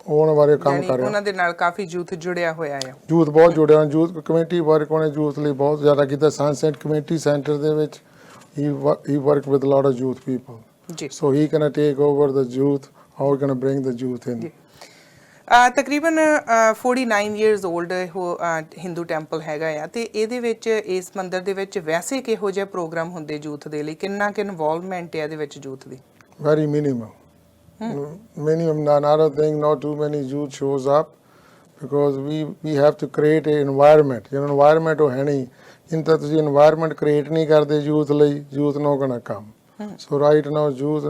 ਉਹਨਾਂ ਬਾਰੇ ਕੰਮ ਕਰ ਰਿਹਾ। ਉਹਨਾਂ ਦੇ ਨਾਲ ਕਾਫੀ ਯੂਥ ਜੁੜਿਆ ਹੋਇਆ ਹੈ। ਯੂਥ ਬਹੁਤ ਜੁੜਿਆ, ਯੂਥ ਕਮੇਟੀ ਵਰਕ ਉਹਨੇ ਯੂਥ ਲਈ ਬਹੁਤ ਜ਼ਿਆਦਾ ਕੀਤਾ। ਸਨਸੈਟ ਕਮੇਟੀ ਸੈਂਟਰ ਦੇ ਵਿੱਚ he worked with a lot of youth people. ਜੀ। So he gonna take over the youth, how we gonna bring the youth in. ਤਕਰੀਬਨ 49 years old ਉਹ ਹਿੰਦੂ ਟੈਂਪਲ ਹੈਗਾ ਆ ਤੇ ਇਹਦੇ ਵਿੱਚ ਇਸ ਮੰਦਿਰ ਦੇ ਵਿੱਚ ਵੈਸੇ ਕਿਹੋ ਜਿਹੇ ਪ੍ਰੋਗਰਾਮ ਹੁੰਦੇ ਯੂਥ ਦੇ ਲਈ? ਕਿੰਨਾ ਕਿ ਇਨਵੋਲਵਮੈਂਟ ਹੈ ਇਹਦੇ ਵਿੱਚ youth the? Very minimum. Minimum, another thing, not too many youth shows up because we have to create an environment. Environment ਉਹ ਹੈ ਨਹੀਂ ਜਿੰਨ ਤੱਕ ਤੁਸੀਂ environment create ਨਹੀਂ ਕਰਦੇ youth ਲਈ, youth not gonna come. So right now youth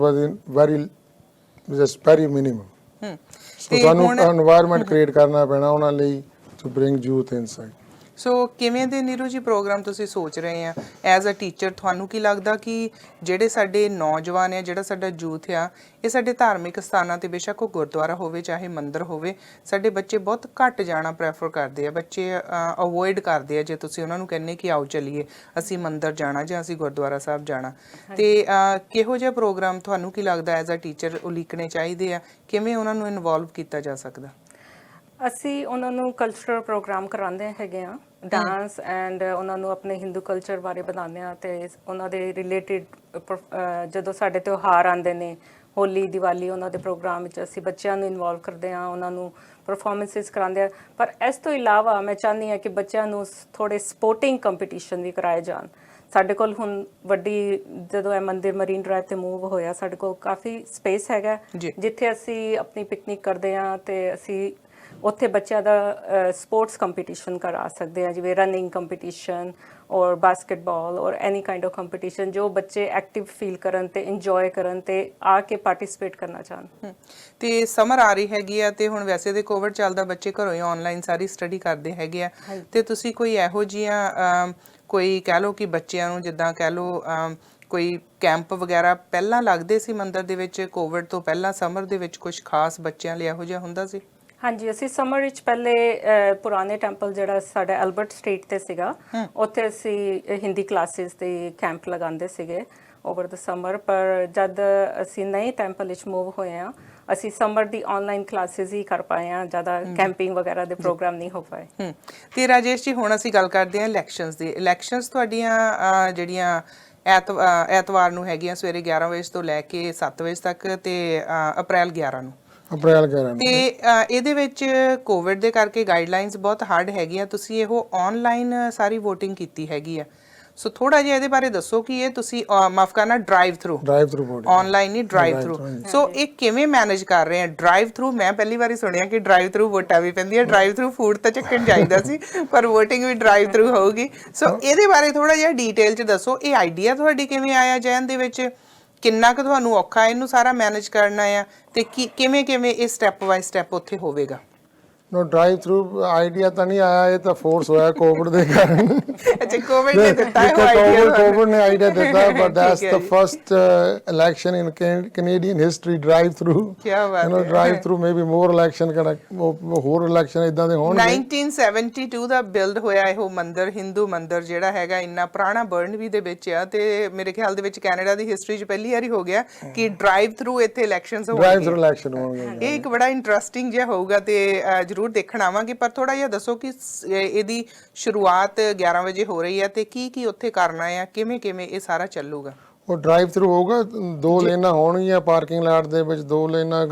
was in very minimum. So ਤੁਹਾਨੂੰ environment create ਕਰਨਾ ਪੈਣਾ ਉਹਨਾਂ ਲਈ to bring youth inside. ਸੋ ਕਿਵੇਂ ਦੇ ਨੀਰੂ ਜੀ ਪ੍ਰੋਗਰਾਮ ਤੁਸੀਂ ਸੋਚ ਰਹੇ ਆ ਐਜ਼ ਅ ਟੀਚਰ? ਤੁਹਾਨੂੰ ਕੀ ਲੱਗਦਾ ਕਿ ਜਿਹੜੇ ਸਾਡੇ ਨੌਜਵਾਨ ਆ, ਜਿਹੜਾ ਸਾਡਾ ਯੂਥ ਆ, ਇਹ ਸਾਡੇ ਧਾਰਮਿਕ ਸਥਾਨਾਂ ਤੇ ਬੇਸ਼ੱਕ ਉਹ ਗੁਰਦੁਆਰਾ ਹੋਵੇ ਚਾਹੇ ਮੰਦਿਰ ਹੋਵੇ, ਸਾਡੇ ਬੱਚੇ ਬਹੁਤ ਘੱਟ ਜਾਣਾ ਪ੍ਰੈਫਰ ਕਰਦੇ ਆ, ਬੱਚੇ ਅਵੋਇਡ ਕਰਦੇ ਆ ਜੇ ਤੁਸੀਂ ਉਹਨਾਂ ਨੂੰ ਕਹਿੰਦੇ ਕਿ ਆਓ ਚੱਲੀਏ ਅਸੀਂ ਮੰਦਿਰ ਜਾਣਾ ਜਾਂ ਅਸੀਂ ਗੁਰਦੁਆਰਾ ਸਾਹਿਬ ਜਾਣਾ, ਤੇ ਕਿਹੋ ਜਿਹਾ ਪ੍ਰੋਗਰਾਮ ਤੁਹਾਨੂੰ ਕੀ ਲੱਗਦਾ ਐਜ਼ ਅ ਟੀਚਰ ਉਲੀਕਣੇ ਚਾਹੀਦੇ ਆ? ਕਿਵੇਂ ਉਹਨਾਂ ਨੂੰ ਇਨਵੋਲਵ ਕੀਤਾ ਜਾ ਸਕਦਾ? ਅਸੀਂ ਉਹਨਾਂ ਨੂੰ ਕਲਚਰਲ ਪ੍ਰੋਗਰਾਮ ਕਰਾਉਂਦੇ ਹੈਗੇ ਆ, ਡਾਂਸ ਐਂਡ ਉਹਨਾਂ ਨੂੰ ਆਪਣੇ ਹਿੰਦੂ ਕਲਚਰ ਬਾਰੇ ਬਣਾਉਂਦੇ ਆ, ਤੇ ਉਹਨਾਂ ਦੇ ਰਿਲੇਟਿਡ ਜਦੋਂ ਸਾਡੇ ਤਿਉਹਾਰ ਆਉਂਦੇ ਨੇ, ਹੋਲੀ, ਦੀਵਾਲੀ, ਉਹਨਾਂ ਦੇ ਪ੍ਰੋਗਰਾਮ ਵਿੱਚ ਅਸੀਂ ਬੱਚਿਆਂ ਨੂੰ ਇਨਵੋਲਵ ਕਰਦੇ ਆ, ਉਹਨਾਂ ਨੂੰ ਪਰਫਾਰਮੈਂਸਿਸ ਕਰਾਉਂਦੇ ਆ। ਪਰ ਇਸ ਤੋਂ ਇਲਾਵਾ ਮੈਂ ਚਾਹੁੰਦੀ ਹਾਂ ਕਿ ਬੱਚਿਆਂ ਨੂੰ ਥੋੜੇ ਸਪੋਰਟਿੰਗ ਕੰਪੀਟੀਸ਼ਨ ਵੀ ਕਰਾਏ ਜਾਣ। ਸਾਡੇ ਕੋਲ ਹੁਣ ਵੱਡੀ ਜਦੋਂ ਇਹ ਮੰਦਿਰ ਮਰੀਨ ਡਰਾਈਵ ਤੇ ਮੂਵ ਹੋਇਆ, ਸਾਡੇ ਕੋਲ ਕਾਫੀ ਸਪੇਸ ਹੈਗਾ ਜਿੱਥੇ ਅਸੀਂ ਆਪਣੀ ਪਿਕਨਿਕ ਕਰਦੇ ਆ, ਤੇ ਅਸੀਂ ਉੱਥੇ ਬੱਚਿਆਂ ਦਾ ਸਪੋਰਟਸ ਕੰਪੀਟੀਸ਼ਨ ਕਰਾ ਸਕਦੇ ਆ, ਜਿਵੇਂ ਰਨਿੰਗ ਕੰਪੀਟੀਸ਼ਨ ਔਰ ਬਾਸਕਟਬਾਲ ਔਰ ਐਨੀ ਕਾਈਂਡ ਆਫ ਕੰਪੀਟੀਸ਼ਨ, ਜੋ ਬੱਚੇ ਐਕਟਿਵ ਫੀਲ ਕਰਨ ਤੇ ਇੰਜੋਏ ਕਰਨ ਤੇ ਆ ਕੇ ਪਾਰਟਿਸਿਪੇਟ ਕਰਨਾ ਚਾਹਣ। ਤੇ ਸਮਰ ਆ ਰਹੀ ਹੈਗੀ ਆ, ਤੇ ਹੁਣ ਵੈਸੇ ਤੇ ਕੋਵਿਡ ਚੱਲਦਾ, ਬੱਚੇ ਘਰੋਂ ਹੀ ਆਨਲਾਈਨ ਸਾਰੀ ਸਟੱਡੀ ਕਰਦੇ ਹੈਗੇ ਆ, ਤੇ ਤੁਸੀਂ ਕੋਈ ਇਹੋ ਜਿਹੀਆਂ ਕੋਈ ਕਹਿ ਲਓ ਕਿ ਬੱਚਿਆਂ ਨੂੰ ਜਿੱਦਾਂ ਕਹਿ ਲਓ ਕੋਈ ਕੈਂਪ ਵਗੈਰਾ ਪਹਿਲਾਂ ਲੱਗਦੇ ਸੀ ਮੰਦਿਰ ਦੇ ਵਿੱਚ ਕੋਵਿਡ ਤੋਂ ਪਹਿਲਾਂ, ਸਮਰ ਦੇ ਵਿੱਚ ਕੁਝ ਖਾਸ ਬੱਚਿਆਂ ਲਈ ਇਹੋ ਜਿਹਾ ਹੁੰਦਾ ਸੀ? ਹਾਂਜੀ, ਅਸੀਂ ਸਮਰ ਵਿੱਚ ਪਹਿਲੇ ਪੁਰਾਣੇ ਟੈਂਪਲ ਜਿਹੜਾ ਸਾਡਾ ਐਲਬਰਟ ਸਟਰੀਟ ਤੇ ਸੀਗਾ, ਉੱਥੇ ਅਸੀਂ ਹਿੰਦੀ ਕਲਾਸਿਸ ਦੇ ਕੈਂਪ ਲਗਾਉਂਦੇ ਸੀਗੇ ਓਵਰ ਦ ਸਮਰ। ਪਰ ਜਦ ਅਸੀਂ ਨਵੇਂ ਟੈਂਪਲ ਵਿੱਚ ਮੂਵ ਹੋਏ ਆ, ਅਸੀਂ ਸਮਰ ਦੀ ਆਨਲਾਈਨ ਕਲਾਸਿਸ ਹੀ ਕਰ ਪਾਏ ਆ, ਜ਼ਿਆਦਾ ਕੈਂਪਿੰਗ ਵਗੈਰਾ ਦੇ ਪ੍ਰੋਗਰਾਮ ਨਹੀਂ ਹੋ ਪਾਏ। ਤੇ ਰਾਜੇਸ਼ ਜੀ, ਹੁਣ ਅਸੀਂ ਗੱਲ ਕਰਦੇ ਹਾਂ ਇਲੈਕਸ਼ਨਸ ਦੀ। ਇਲੈਕਸ਼ਨਸ ਤੁਹਾਡੀਆਂ ਜਿਹੜੀਆਂ ਐਤਵਾਰ ਨੂੰ ਹੈਗੀਆਂ ਸਵੇਰੇ 11 ਵਜੇ ਤੋਂ ਲੈ ਕੇ 7 ਵਜੇ ਤੱਕ, ਤੇ ਅਪ੍ਰੈਲ 11 ਨੂੰ। ਤੇ ਇਹਦੇ ਵਿੱਚ ਕੋਵਿਡ ਦੇ ਕਰਕੇ ਗਾਈਡਲਾਈਨਸ ਬਹੁਤ ਹਾਰਡ ਹੈਗੀਆਂ, ਤੁਸੀਂ ਇਹੋ ਆਨਲਾਈਨ ਸਾਰੀ VOTING ਕੀਤੀ ਹੈਗੀ ਆ, ਸੋ ਥੋੜਾ ਜਿਹਾ ਇਹਦੇ ਬਾਰੇ ਦੱਸੋ ਕਿ ਇਹ ਤੁਸੀਂ ਮਾਫ ਕਰਨਾ ਡਰਾਈਵ ਥਰੂ ਆਨਲਾਈਨ ਨਹੀਂ ਡਰਾਈਵ ਥਰੂ, ਸੋ ਇਹ ਕਿਵੇਂ ਮੈਨੇਜ ਕਰ ਰਹੇ ਆ? ਡਰਾਈਵ ਥਰੂ ਮੈਂ ਪਹਿਲੀ ਵਾਰੀ ਸੁਣਿਆ ਕਿ ਡਰਾਈਵ ਥਰੂ ਵੋਟਾਂ ਵੀ ਪੈਂਦੀਆਂ, ਡਰਾਈਵ ਥਰੂ ਫੂਡ ਤਾਂ ਚੱਕਣ ਚਾਹੀਦਾ ਸੀ, ਪਰ VOTING ਵੀ ਡਰਾਈਵ ਥਰੂ ਹੋਊਗੀ, ਸੋ ਇਹਦੇ ਬਾਰੇ ਥੋੜਾ ਜਿਹਾ ਡੀਟੇਲ 'ਚ ਦੱਸੋ। ਇਹ ਆਈਡੀਆ ਤੁਹਾਡੀ ਕਿਵੇਂ ਆਇਆ ਜੈਨ ਦੇ ਵਿੱਚ? ਕਿੰਨਾ ਕੁ ਤੁਹਾਨੂੰ ਔਖਾ ਇਹਨੂੰ ਸਾਰਾ ਮੈਨੇਜ ਕਰਨਾ ਆ, ਤੇ ਕਿਵੇਂ ਇਹ ਸਟੈਪ ਬਾਈ ਸਟੈਪ ਉੱਥੇ ਹੋਵੇਗਾ? No, drive through ਆਈਡੀਆ ਤਾਂ ਨਹੀਂ ਆਇਆ, ਇਹ ਤਾਂ ਫੋਰਸ ਹੋਇਆ ਕੋਵਿਡ ਦੇ ਕਾਰਨ। ਅੱਛਾ, ਕੋਵਿਡ ਨੇ ਦਿੱਤਾ ਹੈ ਆਈਡੀਆ? ਕੋਵਿਡ ਨੇ ਆਈਡੀਆ ਦਿੱਤਾ, but that's the first election in Canadian history drive through. ਕੀ ਬਾਤ ਹੈ। drive through maybe more election ਹੋਰ ਇਲੈਕਸ਼ਨ ਇਦਾਂ ਦੇ ਹੋਣਗੇ। 1972 ਦਾ ਬਿਲਡ ਹੋਇਆ ਇਹ ਮੰਦਿਰ, ਹਿੰਦੂ ਮੰਦਿਰ ਜਿਹੜਾ ਹੈਗਾ, ਇੰਨਾ ਪੁਰਾਣਾ ਬਰਨਵੀ ਦੇ ਵਿੱਚ ਆ, ਤੇ ਮੇਰੇ ਖਿਆਲ ਦੇ ਵਿੱਚ ਕੈਨੇਡਾ ਦੀ ਹਿਸਟਰੀ 'ਚ ਪਹਿਲੀ ਵਾਰੀ ਹੋ ਗਿਆ ਕਿ ਡਰਾਈਵ ਥਰੂ ਇੱਥੇ ਇਲੈਕਸ਼ਨਸ ਹੋਣਗੇ। ਡਰਾਈਵ ਥਰੂ ਇਲੈਕਸ਼ਨ ਹੋਣਗੇ। ਇਹ ਇੱਕ ਬੜਾ ਇੰਟਰਸਟਿੰਗ ਜਿਹਾ ਹੋਊਗਾ, ਤੇ ਦੇਖਣ ਆਵਾਂਗੇ। ਪਰ ਥੋੜਾ ਜਿਹਾ ਦੱਸੋ ਕਿ ਇਹਦੀ ਸ਼ੁਰੂਆਤ 11 ਵਜੇ ਹੋ ਰਹੀ ਹੈ, ਤੇ ਕੀ ਉੱਥੇ ਕਰਨਾ ਹੈ, ਕਿਵੇਂ ਇਹ ਸਾਰਾ ਚੱਲੂਗਾ? ਉਹ ਡਰਾਈਵ ਥਰੂ ਹੋਊਗਾ, 2 ਲੇਨਾਂ ਹੋਣਗੀਆਂ ਪਾਰਕਿੰਗ ਲਾਟ ਦੇ ਵਿੱਚ, 2 ਲੇਨਾਂ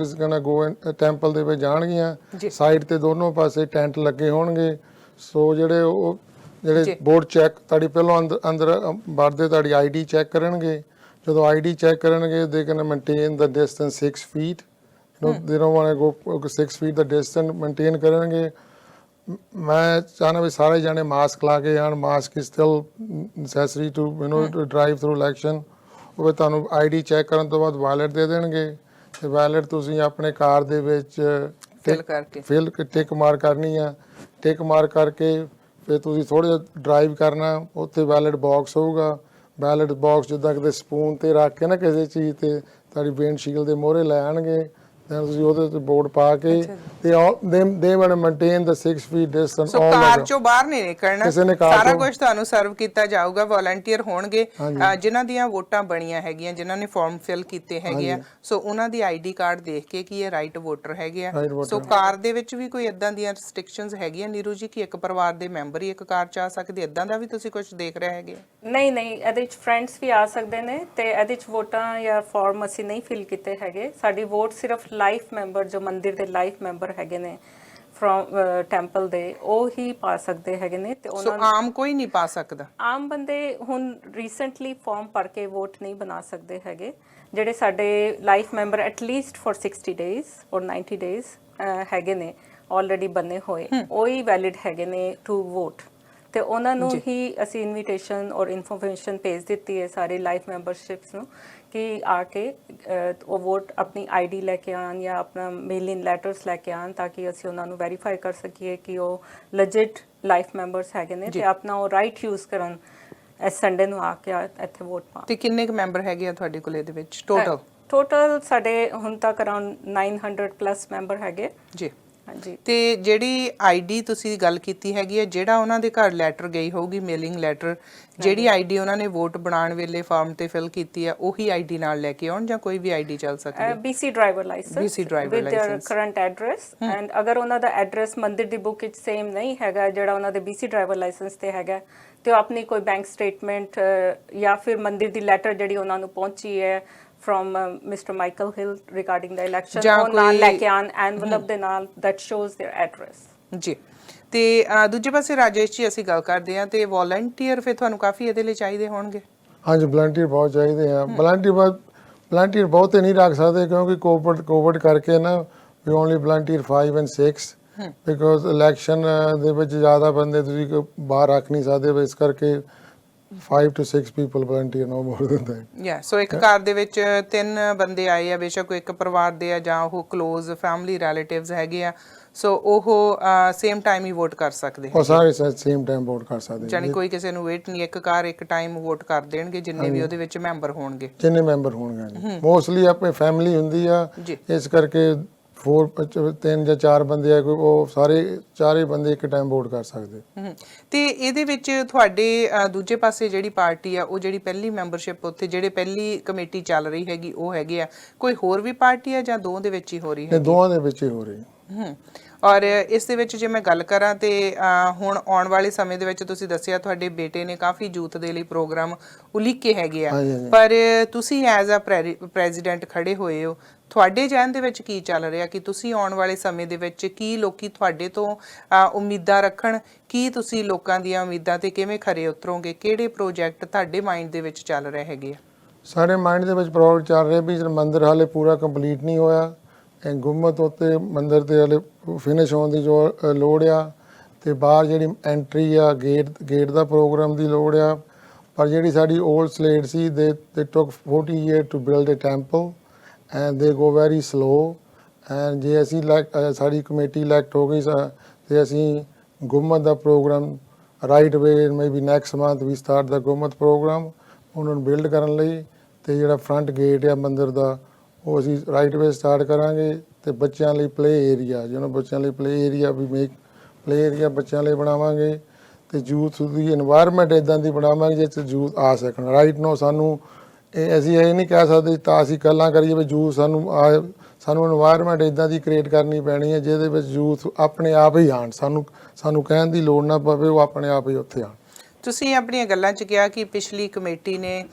ਟੈਂਪਲ ਦੇ ਵਿੱਚ ਜਾਣਗੀਆਂ, ਸਾਈਡ ਤੇ ਦੋਨੋਂ ਪਾਸੇ ਟੈਂਟ ਲੱਗੇ ਹੋਣਗੇ। ਸੋ ਜਿਹੜੇ ਬੋਰਡ ਚੈੱਕ ਤੁਹਾਡੀ ਪਹਿਲਾਂ ਅੰਦਰ ਵੜਦੇ ਤੁਹਾਡੀ ਆਈਡੀ ਚੈੱਕ ਕਰਨਗੇ, ਜਦੋਂ ਆਈਡੀ ਚੈੱਕ ਕਰਨਗੇ they can maintain the distance 6 feet, they don't want to go 6 feet the distance maintain ਕਰਨਗੇ। ਮੈਂ ਚਾਹਨਾ ਵੀ ਸਾਰੇ ਜਾਣੇ ਮਾਸਕ ਲਾ ਕੇ ਜਾਣ, mask is still necessary to drive through election. ਉਹ ਤੁਹਾਨੂੰ ਆਈਡੀ ਚੈੱਕ ਕਰਨ ਤੋਂ ਬਾਅਦ ਵਾਇਲਟ ਦੇ ਦੇਣਗੇ, ਤੇ ਵਾਇਲਟ ਤੁਸੀਂ ਆਪਣੇ ਕਾਰ ਦੇ ਵਿੱਚ ਟਿਕ ਮਾਰ ਕਰਨੀ ਆ, ਟਿਕ ਮਾਰ ਕਰਕੇ ਫਿਰ ਤੁਸੀਂ ਥੋੜਾ ਜਿਹਾ ਡਰਾਈਵ ਕਰਨਾ, ਉੱਥੇ ਵਾਇਲਟ ਬਾਕਸ ਹੋਊਗਾ, ਵਾਇਲਟ ਬਾਕਸ ਜਿੱਦਾਂ ਕਿਤੇ ਸਪੂਨ ਤੇ ਰੱਖ ਕੇ ਨਾ ਕਿਸੇ ਚੀਜ਼ ਤੇ ਤੁਹਾਡੀ ਵਿੰਡਸ਼ੀਲਡ ਦੇ ਮੋਹਰੇ ਲੈ ਆਣਗੇ, ਤੁਸੀਂ ਉਹਦੇ ਤੇ ਬੋਰਡ ਪਾ ਕੇ, ਤੇ they want maintain the 6 feet distance। ਸੋ ਕਾਰ ਚੋਂ ਬਾਹਰ ਨਹੀਂ ਨਿਕਲਣਾ, ਸਾਰਾ ਕੁਝ ਤੁਹਾਨੂੰ ਸਰਵ ਕੀਤਾ ਜਾਊਗਾ। ਵੋਲੰਟੀਅਰ ਹੋਣਗੇ ਜਿਨ੍ਹਾਂ ਦੀਆਂ ਵੋਟਾਂ ਬਣੀਆਂ ਹੈਗੀਆਂ, ਜਿਨ੍ਹਾਂ ਨੇ ਫਾਰਮ ਫਿਲ ਕੀਤੇ ਹੈਗੇ ਆ, ਸੋ ਉਹਨਾਂ ਦੀ ਆਈਡੀ ਕਾਰਡ ਦੇਖ ਕੇ ਕਿ ਇਹ ਰਾਈਟ ਵੋਟਰ ਹੈਗੇ ਆ। ਸੋ ਕਾਰ ਦੇ ਵਿੱਚ ਵੀ ਕੋਈ ਇਦਾਂ ਦੀਆਂ ਰਿਸਟ੍ਰਿਕਸ਼ਨਸ ਹੈਗੀਆਂ ਨੀਰੂ ਜੀ ਕਿ ਇੱਕ ਪਰਿਵਾਰ ਦੇ ਮੈਂਬਰ ਹੀ ਇੱਕ ਕਾਰ ਚ ਆ ਸਕਦੇ, ਇਦਾਂ ਦਾ ਵੀ ਤੁਸੀਂ ਕੁਝ ਦੇਖ ਰਹੇ ਹੈਗੇ? ਨਹੀਂ, ਇਹਦੇ ਵਿੱਚ ਫਰੈਂਡਸ ਵੀ ਆ ਸਕਦੇ ਨੇ, ਤੇ ਇਹਦੇ ਵਿੱਚ ਵੋਟਾਂ ਜਾਂ ਫਾਰਮ ਅਸੀਂ ਨਹੀਂ ਫਿਲ ਕੀਤੇ ਹੈਗੇ। ਸਾਡੀ ਵੋਟ ਸਿਰਫ ਲਾਈਫ ਮੈਂਬਰ, ਜੋ ਮੰਦਿਰ ਦੇ ਲਾਈਫ ਮੈਂਬਰ ਹੈਗੇ ਨੇ, ਫਰੋਮ ਟੈਂਪਲ ਦੇ ਉਹ ਹੀ ਪਾ ਸਕਦੇ ਹੈਗੇ ਨੇ ਤੇ ਸੋ ਉਹਨਾਂ ਆਮ ਕੋਈ ਨਹੀਂ ਪਾ ਸਕਦਾ। ਆਮ ਬੰਦੇ ਹੁਣ ਰੀਸੈਂਟਲੀ ਫਾਰਮ ਭਰ ਕੇ ਵੋਟ ਨਹੀਂ ਬਣਾ ਸਕਦੇ ਹੈਗੇ। ਜਿਹੜੇ ਸਾਡੇ life member at least for 60 days ਔਰ 90 ਡੇਜ਼ ਹੈਗੇ ਨੇ ਆਲਰੇਡੀ ਬਣੇ ਹੋਏ, ਉਹ ਹੀ ਵੈਲਿਡ ਹੈਗੇ ਨੇ ਟੂ ਵੋਟ। ਤੇ ਉਹਨਾਂ ਨੂੰ ਹੀ ਅਸੀਂ ਇਨਵੀਟੇਸ਼ਨ ਔਰ ਇਨਫੋਰਮੇਸ਼ਨ ਭੇਜ ਦਿੱਤੀ ਹੈ ਸਾਰੇ ਲਾਈਫ ਮੈਂਬਰਸ਼ਿਪਸ ਨੂੰ ਕਿ ਆ ਕੇ ਉਹ ਵੋਟ ਆਪਣੀ ਆਈਡੀ ਲੈ ਕੇ ਆਉਣ ਜਾਂ ਆਪਣਾ ਮੇਲ ਇਨ ਲੈਟਰਸ ਲੈ ਕੇ ਆਉਣ ਤਾਂ ਕਿ ਅਸੀਂ ਉਹਨਾਂ ਨੂੰ ਵੈਰੀਫਾਈ ਕਰ ਸਕੀਏ ਕਿ ਉਹ ਲੈਜਿਟ ਲਾਈਫ ਮੈਂਬਰਸ ਹੈਗੇ ਨੇ ਤੇ ਆਪਣਾ ਉਹ ਰਾਈਟ ਯੂਜ਼ ਕਰਨ ਇਸ ਸੰਡੇ ਨੂੰ ਆ ਕੇ ਇੱਥੇ ਵੋਟ ਪਾਉਣ। ਤੇ ਕਿੰਨੇ ਕੁ ਮੈਂਬਰ ਹੈਗੇ ਆ ਤੁਹਾਡੇ ਕੋਲ ਇਹਦੇ ਵਿੱਚ ਟੋਟਲ ਸਾਡੇ ਹੁਣ ਤੱਕ ਅਰਾਊਂਡ 900 ਪਲੱਸ ਮੈਂਬਰ ਹੈਗੇ ਜੀ। ਹਾਂਜੀ। ਤੇ ਜਿਹੜੀ ਆਈਡੀ ਤੁਸੀਂ ਗੱਲ ਕੀਤੀ ਹੈਗੀ ਹੈ, ਜਿਹੜਾ ਉਹਨਾਂ ਦੇ ਘਰ ਲੈਟਰ ਗਈ ਹੋਊਗੀ ਮੇਲਿੰਗ ਲੈਟਰ, ਜਿਹੜੀ ਆਈਡੀ ਉਹਨਾਂ ਨੇ ਵੋਟ ਬਣਾਉਣ ਵੇਲੇ ਫਾਰਮ ਤੇ ਫਿਲ ਕੀਤੀ ਆ ਉਹੀ ਆਈਡੀ ਨਾਲ ਲੈ ਕੇ ਆਉਣ ਜਾਂ ਕੋਈ ਵੀ ਆਈਡੀ ਚੱਲ ਸਕਦੀ ਹੈ? BC driver licence with their current address and ਅਗਰ ਉਹਨਾਂ ਦਾ ਐਡਰੈਸ ਮੰਦਿਰ ਦੀ ਬੁੱਕ ਵਿੱਚ ਸੇਮ ਨਹੀਂ ਹੈਗਾ ਜਿਹੜਾ ਉਹਨਾਂ ਦੇ BC ਡਰਾਈਵਰ ਲਾਇਸੈਂਸ ਤੇ ਹੈਗਾ ਤੇ ਉਹ ਆਪਣੀ ਕੋਈ ਬੈਂਕ ਸਟੇਟਮੈਂਟ ਜਾਂ ਫਿਰ ਮੰਦਿਰ ਦੀ ਲੈਟਰ ਜਿਹੜੀ ਉਹਨਾਂ ਨੂੰ ਪਹੁੰਚੀ ਹੈ from Mr. Michael Hill regarding the election ਉਹ ਨਾਲ ਲੈ ਕੇ ਆਣ envelope ਦੇ ਨਾਲ that shows their address। ਜੀ। ਤੇ ਦੂਜੇ ਪਾਸੇ ਰਾਜੇਸ਼ ਜੀ ਅਸੀਂ ਗੱਲ ਕਰਦੇ ਹਾਂ ਤੇ ਵੋਲੰਟੀਅਰ ਫਿਰ ਤੁਹਾਨੂੰ ਕਾਫੀ ਇਹਦੇ ਲਈ ਚਾਹੀਦੇ ਹੋਣਗੇ। ਹਾਂਜੀ, ਵਲੰਟੀਅਰ ਬਹੁਤ ਚਾਹੀਦੇ ਆ। ਵਲੰਟੀਅਰ ਬਹੁਤੇ ਨਹੀਂ ਰੱਖ ਸਕਦੇ ਕਿਉਂਕਿ ਕੋਵਿਡ ਕਰਕੇ ਨਾ ਵੀ only volunteer 5 and 6 because election ਦੇ ਵਿੱਚ ਜ਼ਿਆਦਾ ਬੰਦੇ ਤੁਸੀਂ ਬਾਹਰ ਰੱਖ ਨਹੀਂ ਸਕਦੇ, ਇਸ ਕਰਕੇ 5 to 6 people volunteer, no more than that। ਯਾ ਸੋ ਇੱਕ ਘਰ ਦੇ ਵਿੱਚ 3 ਬੰਦੇ ਆਏ ਆ, ਬੇਸ਼ੱਕ ਉਹ ਇੱਕ ਪਰਿਵਾਰ ਦੇ ਆ ਜਾਂ ਉਹ ਕਲੋਜ਼ ਫੈਮਿਲੀ ਰਿਲੇਟਿਵਸ ਹੈਗੇ ਆ, ਸੋ ਉਹ ਸੇਮ ਟਾਈਮ ਹੀ ਵੋਟ ਕਰ ਸਕਦੇ ਉਹ ਸਾਰੇ ਸੇਮ ਟਾਈਮ ਵੋਟ ਕਰ ਸਕਦੇ ਜਾਨੀ ਕੋਈ ਕਿਸੇ ਨੂੰ ਵੇਟ ਨਹੀਂ, ਇੱਕ ਘਰ ਇੱਕ ਟਾਈਮ ਵੋਟ ਕਰ ਦੇਣਗੇ ਜਿੰਨੇ ਵੀ ਉਹਦੇ ਵਿੱਚ ਮੈਂਬਰ ਹੋਣਗੇ। ਜਿੰਨੇ ਮੈਂਬਰ ਹੋਣਗੇ ਮੋਸਟਲੀ ਆਪਣੀ ਫੈਮਿਲੀ ਹੁੰਦੀ ਆ, ਇਸ ਕਰਕੇ 3 ਜਾਂ 4 ਬੰਦੇ ਆ ਕੋਈ ਉਹ ਚਾਰੇ ਬੰਦੇ ਇੱਕ ਟਾਈਮ ਵੋਟ ਕਰ ਸਕਦੇ। ਤੇ ਇਹਦੇ ਵਿੱਚ ਤੁਹਾਡੇ ਦੂਜੇ ਪਾਸੇ ਜਿਹੜੀ ਪਾਰਟੀ ਆ ਉਹ ਜਿਹੜੀ ਪਹਿਲੀ ਮੈਂਬਰਸ਼ਿਪ ਉੱਥੇ ਜਿਹੜੇ ਪਹਿਲੀ ਕਮੇਟੀ ਚੱਲ ਰਹੀ ਹੈਗੀ ਉਹ ਹੈਗੇ ਆ, ਕੋਈ ਹੋਰ ਵੀ ਪਾਰਟੀ ਆ ਜਾਂ ਦੋਵਾਂ ਦੇ ਵਿੱਚ ਹੀ ਹੋ ਰਹੀ ਹੈ? ਦੋਵਾਂ ਦੇ ਵਿੱਚ ਹੀ ਹੋ ਰਹੀ। ਔਰ ਇਸ ਦੇ ਵਿੱਚ ਜੇ ਮੈਂ ਗੱਲ ਕਰਾਂ ਤੇ ਹੁਣ ਆਉਣ ਵਾਲੇ ਸਮੇਂ ਦੇ ਵਿੱਚ ਤੁਸੀਂ ਦੱਸਿਆ ਤੁਹਾਡੇ ਬੇਟੇ ਨੇ ਕਾਫੀ ਯੂਥ ਦੇ ਲਈ ਪ੍ਰੋਗਰਾਮ ਉਲੀਕੇ ਹੈਗੇ ਆ, ਪਰ ਤੁਸੀਂ ਐਜ਼ ਅ ਪ੍ਰੈਜ਼ੀਡੈਂਟ ਖੜੇ ਹੋਏ ਹੋ, ਤੁਹਾਡੇ ਜਹਨ ਦੇ ਵਿੱਚ ਕੀ ਚੱਲ ਰਿਹਾ ਕਿ ਤੁਸੀਂ ਆਉਣ ਵਾਲੇ ਸਮੇਂ ਦੇ ਵਿੱਚ ਕੀ ਲੋਕੀ ਤੁਹਾਡੇ ਤੋਂ ਉਮੀਦਾਂ ਰੱਖਣ, ਕੀ ਤੁਸੀਂ ਲੋਕਾਂ ਦੀਆਂ ਉਮੀਦਾਂ ਤੇ ਕਿਵੇਂ ਖਰੇ ਉਤਰੋਗੇ, ਕਿਹੜੇ ਪ੍ਰੋਜੈਕਟ ਤੁਹਾਡੇ ਮਾਈਂਡ ਦੇ ਵਿੱਚ ਚੱਲ ਰਹੇ ਹੈਗੇ ਆ? ਸਾਡੇ ਮਾਈਂਡ ਦੇ ਵਿੱਚ ਪ੍ਰੋਜੈਕਟ ਚੱਲ ਰਿਹਾ ਵੀ ਮੰਦਿਰ ਹਾਲੇ ਪੂਰਾ ਕੰਪਲੀਟ ਨਹੀਂ ਹੋਇਆ, ਗੁੰਮਤ ਉੱਤੇ ਮੰਦਿਰ ਤੇ ਹਾਲੇ ਫਿਨਿਸ਼ ਹੋਣ ਦੀ ਜੋ ਲੋੜ ਆ, ਤੇ ਬਾਹਰ ਜਿਹੜੀ ਐਂਟਰੀ ਆ ਗੇਟ ਦਾ ਪ੍ਰੋਗਰਾਮ ਦੀ ਲੋੜ ਆ। ਪਰ ਜਿਹੜੀ ਸਾਡੀ ਓਲਡ ਸਲੇਟ ਸੀ ਦੇ took 40 years to build a temple and they go very slow, and ਜੇ ਅਸੀਂ ਸਾਡੀ ਕਮੇਟੀ ਇਲੈਕਟ ਹੋ ਗਈ ਤੇ ਅਸੀਂ ਗੁੰਮਤ ਦਾ ਪ੍ਰੋਗਰਾਮ ਰਾਈਟ ਵੇ ਮੇਬੀ ਨੈਕਸਟ ਮੰਥ ਵੀ ਸਟਾਰਟ ਦਾ ਗੁੰਮਤ ਪ੍ਰੋਗਰਾਮ ਉਹਨਾਂ ਨੂੰ ਬਿਲਡ ਕਰਨ ਲਈ, ਤੇ ਜਿਹੜਾ ਫਰੰਟ ਗੇਟ ਆ ਮੰਦਿਰ ਦਾ ਉਹ ਅਸੀਂ ਰਾਈਟ ਵੇ ਸਟਾਰਟ ਕਰਾਂਗੇ। ਤੇ ਬੱਚਿਆਂ ਲਈ ਪਲੇ ਏਰੀਆ ਬੱਚਿਆਂ ਲਈ ਪਲੇ ਏਰੀਆ ਵੀ ਪਲੇ ਏਰੀਆ ਬੱਚਿਆਂ ਲਈ ਬਣਾਵਾਂਗੇ, ਤੇ ਯੂਥ ਦੀ ਇਨਵਾਇਰਨਮੈਂਟ ਇੱਦਾਂ ਦੀ ਬਣਾਵਾਂਗੇ ਜਿਸ 'ਚ ਯੂਥ ਆ ਸਕਣ। ਰਾਈਟ ਨੋ ਸਾਨੂੰ ਅਸੀਂ ਇਹ ਨਹੀਂ ਕਹਿ ਸਕਦੇ ਤਾਂ ਅਸੀਂ ਗੱਲਾਂ ਕਰੀਏ ਵੀ ਯੂਥ ਸਾਨੂੰ ਇਨਵਾਇਰਨਮੈਂਟ ਇੱਦਾਂ ਦੀ ਕ੍ਰੀਏਟ ਕਰਨੀ ਪੈਣੀ ਹੈ ਜਿਹਦੇ ਵਿੱਚ ਯੂਥ ਆਪਣੇ ਆਪ ਹੀ ਆਉਣ, ਸਾਨੂੰ ਕਹਿਣ ਦੀ ਲੋੜ ਨਾ ਪਵੇ, ਉਹ ਆਪਣੇ ਆਪ ਹੀ ਉੱਥੇ ਆਉਣ। ਤੁਸੀਂ ਆਪਣੀਆਂ ਗੱਲਾਂ 'ਚ ਕਿਹਾ ਕਿ ਪਿਛਲੀ ਕਮੇਟੀ ਨੇ